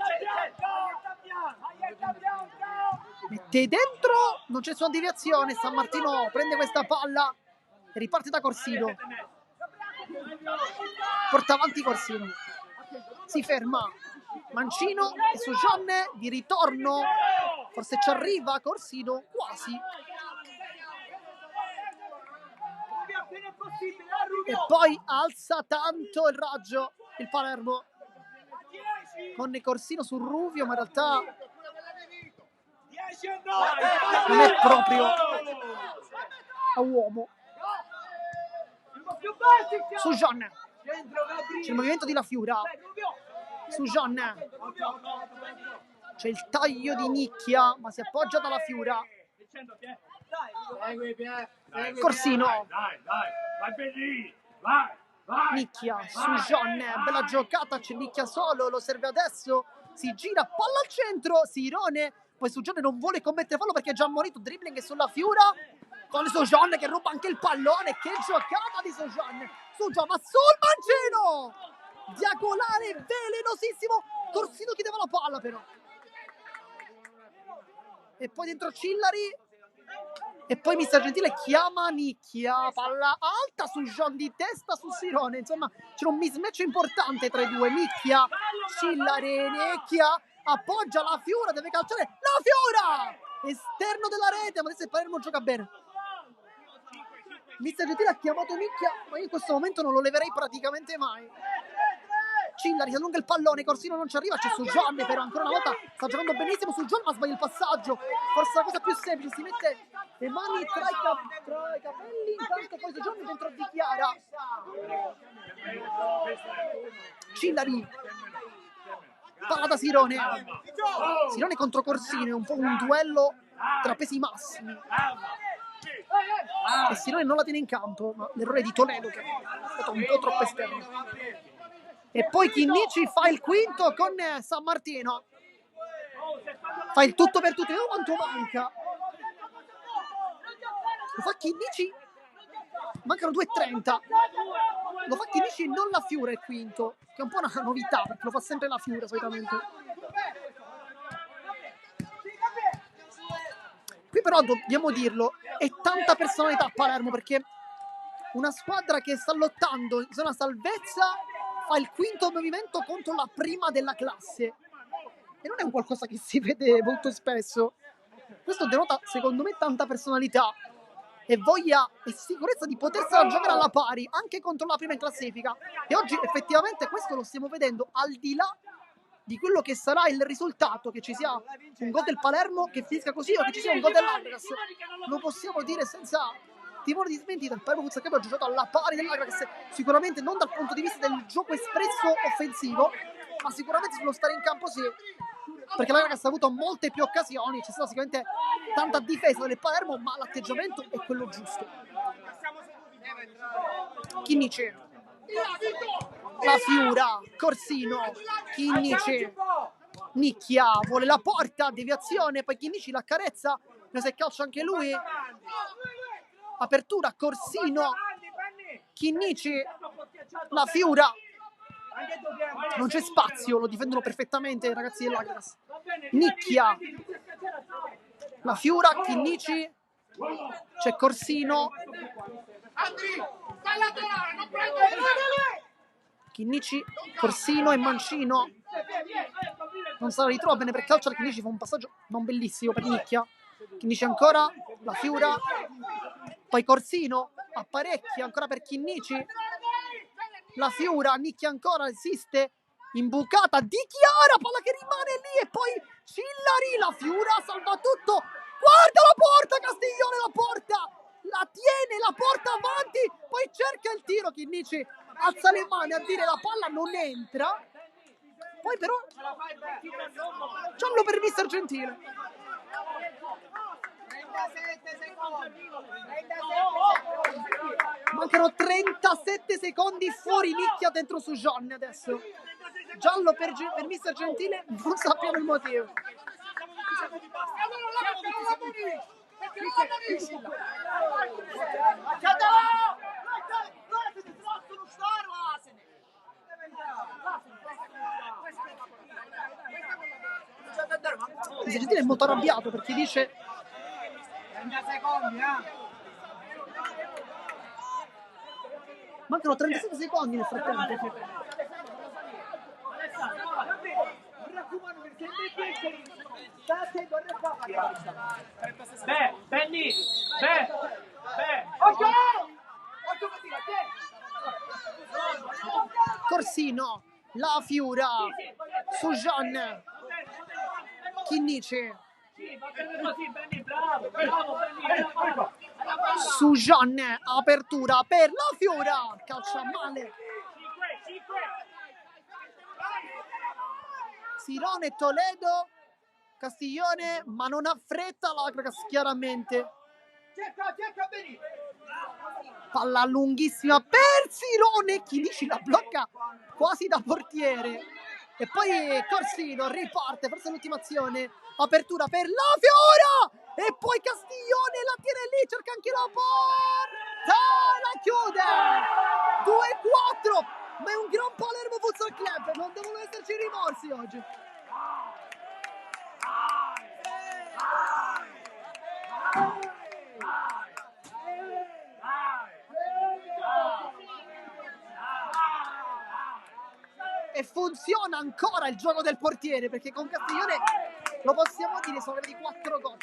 Mette dentro, non c'è sua deviazione. San Martino prende questa palla e riparte da Corsino. Porta avanti Corsino. Si ferma Mancino e su Gianne di ritorno. Forse ci arriva Corsino, quasi. E poi alza tanto il raggio il Palermo con Corsino su Ruvio, ma in realtà non è proprio a uomo. Su Gian c'è il movimento di La Fiura. Su Gian c'è il taglio di Nicchia, ma si appoggia dalla Fiura. Corsino, Nicchia su Gian, bella giocata, c'è Nicchia solo, lo serve adesso, si gira, palla al centro, Sirone, poi su Gian non vuole commettere fallo perché è già morito, dribbling sulla Fiura, con Sojan che ruba anche il pallone, che giocata di Sojan, va sul Mancino, diagonale velenosissimo, Corsino chiedeva la palla però, e poi dentro Cillari, e poi Mister Gentile chiama Nicchia, palla alta su Gian di testa su Sirone, insomma c'è un mismatch importante tra i due, Nicchia, Cillari, Nicchia, appoggia La Fiura, deve calciare, La Fiura! Esterno della rete, ma adesso il Palermo gioca bene. Mister Gentile ha chiamato Nicchia, ma io in questo momento non lo leverei praticamente mai. Cillari si allunga il pallone, Corsino non ci arriva, c'è su Gian, però ancora una volta sta giocando benissimo su Gian, ma sbaglia il passaggio. Forse la cosa più semplice, si mette le mani tra i capelli, intanto poi su Gian dentro di Chiara. Cillari, palla da Sirone. Sirone contro Corsino, è un po' un duello tra pesi massimi. E Sirone non la tiene in campo, ma l'errore di Toledo che è stato un po' troppo esterno. E poi Chinnici fa il quinto con San Martino. fa il tutto per tutti, vediamo quanto manca. Lo fa Chinnici, mancano 2:30. Lo fa Chinnici e non la Fiura il quinto, che è un po' una novità perché lo fa sempre la Fiura solitamente. Qui però dobbiamo dirlo, è tanta personalità a Palermo, perché una squadra che sta lottando in zona salvezza fa il quinto movimento contro la prima della classe, e non è un qualcosa che si vede molto spesso. Questo denota secondo me tanta personalità e voglia e sicurezza di potersela giocare alla pari anche contro la prima in classifica, e oggi effettivamente questo lo stiamo vedendo, al di là di quello che sarà il risultato, che ci sia un gol del Palermo che finisca così o che ci sia un gol dell'Agragas, lo possiamo dire senza timore di smentita. Il Palermo Futsal Club ha giocato alla pari dell'Agragas, sicuramente non dal punto di vista del gioco espresso offensivo, ma sicuramente sullo stare in campo sì, perché l'Agragas ha avuto molte più occasioni, c'è stata sicuramente tanta difesa del Palermo, ma l'atteggiamento è quello giusto. Chinnici, la Fiura, Corsino, Chinnici, Nicchia, vuole la porta, deviazione, poi Chinnici la carezza, ne si calcia anche lui, apertura, Corsino, Chinnici, la Fiura, non c'è spazio, lo difendono perfettamente i ragazzi dell'Agragas. Nicchia, la Fiura, Chinnici, c'è Corsino, Chinnici, Corsino e Mancino. Non se la ritrova bene per calcio, Chinnici fa un passaggio non bellissimo per Nicchia. Chinnici ancora, la Fiura, poi Corsino apparecchia ancora per Chinnici, la Fiura, Nicchia ancora, esiste, imbucata, dichiara, palla che rimane lì e poi Cillari, la Fiura salva tutto, guarda la porta, Castiglione, la porta, la tiene, la porta avanti, poi cerca il tiro, Chinnici alza le mani a dire la palla non entra, poi però giallo per mister Gentile. 37 secondi. Mancano 37 secondi, fuori Nicchia dentro su Gianni adesso. Giallo per mister Gentile, non sappiamo il motivo. Mister Gentile è molto arrabbiato perché dice 30 secondi, mancano 37 secondi nel frattempo. Benny! Corsino, la Fiura, su Gian, Chinnici, su Gian, apertura per la Fiura, calcia male. Sirone, Toledo, Castiglione, ma non ha fretta l'Agragas chiaramente. Palla lunghissima per Sirone, Chinnici la blocca quasi da portiere. E poi Corsino riparte, forse l'ultima azione, apertura per la Fiora e poi Castiglione la tiene lì, cerca anche la porta, la chiude 2-4, ma è un gran Palermo Futsal Club, non devono esserci rimorsi oggi. E funziona ancora il gioco del portiere, perché con Castiglione lo possiamo dire, sono arrivati 4 gol.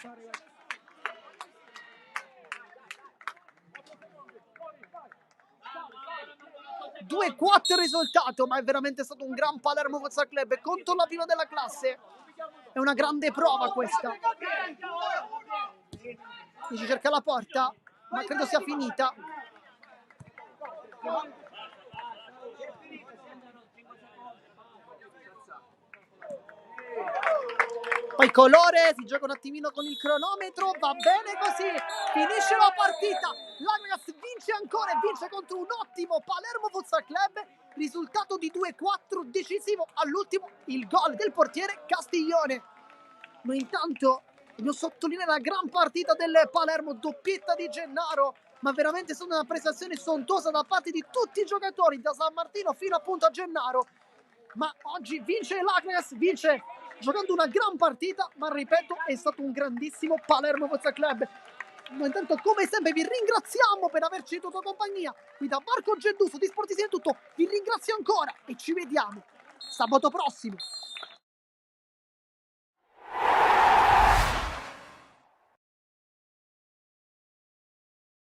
2-4 il risultato, ma è veramente stato un gran Palermo Futsal Club contro la prima della classe. È una grande prova questa. E ci cerca la porta, ma credo sia finita. Poi colore, si gioca un attimino con il cronometro, va bene così, finisce la partita, l'Agragas vince ancora e vince contro un ottimo Palermo Futsal Club, risultato di 2-4 decisivo all'ultimo, il gol del portiere Castiglione. Noi intanto dobbiamo sottolineare la gran partita del Palermo, doppietta di Gennaro, ma veramente è stata una prestazione sontuosa da parte di tutti i giocatori, da San Martino fino appunto a Gennaro. Ma oggi vince l'Agnes, vince giocando una gran partita, ma ripeto, è stato un grandissimo Palermo Futsal Club. Noi intanto come sempre vi ringraziamo per averci tenuto compagnia. Qui da Marco Genduso di Sportisi è tutto, vi ringrazio ancora e ci vediamo sabato prossimo.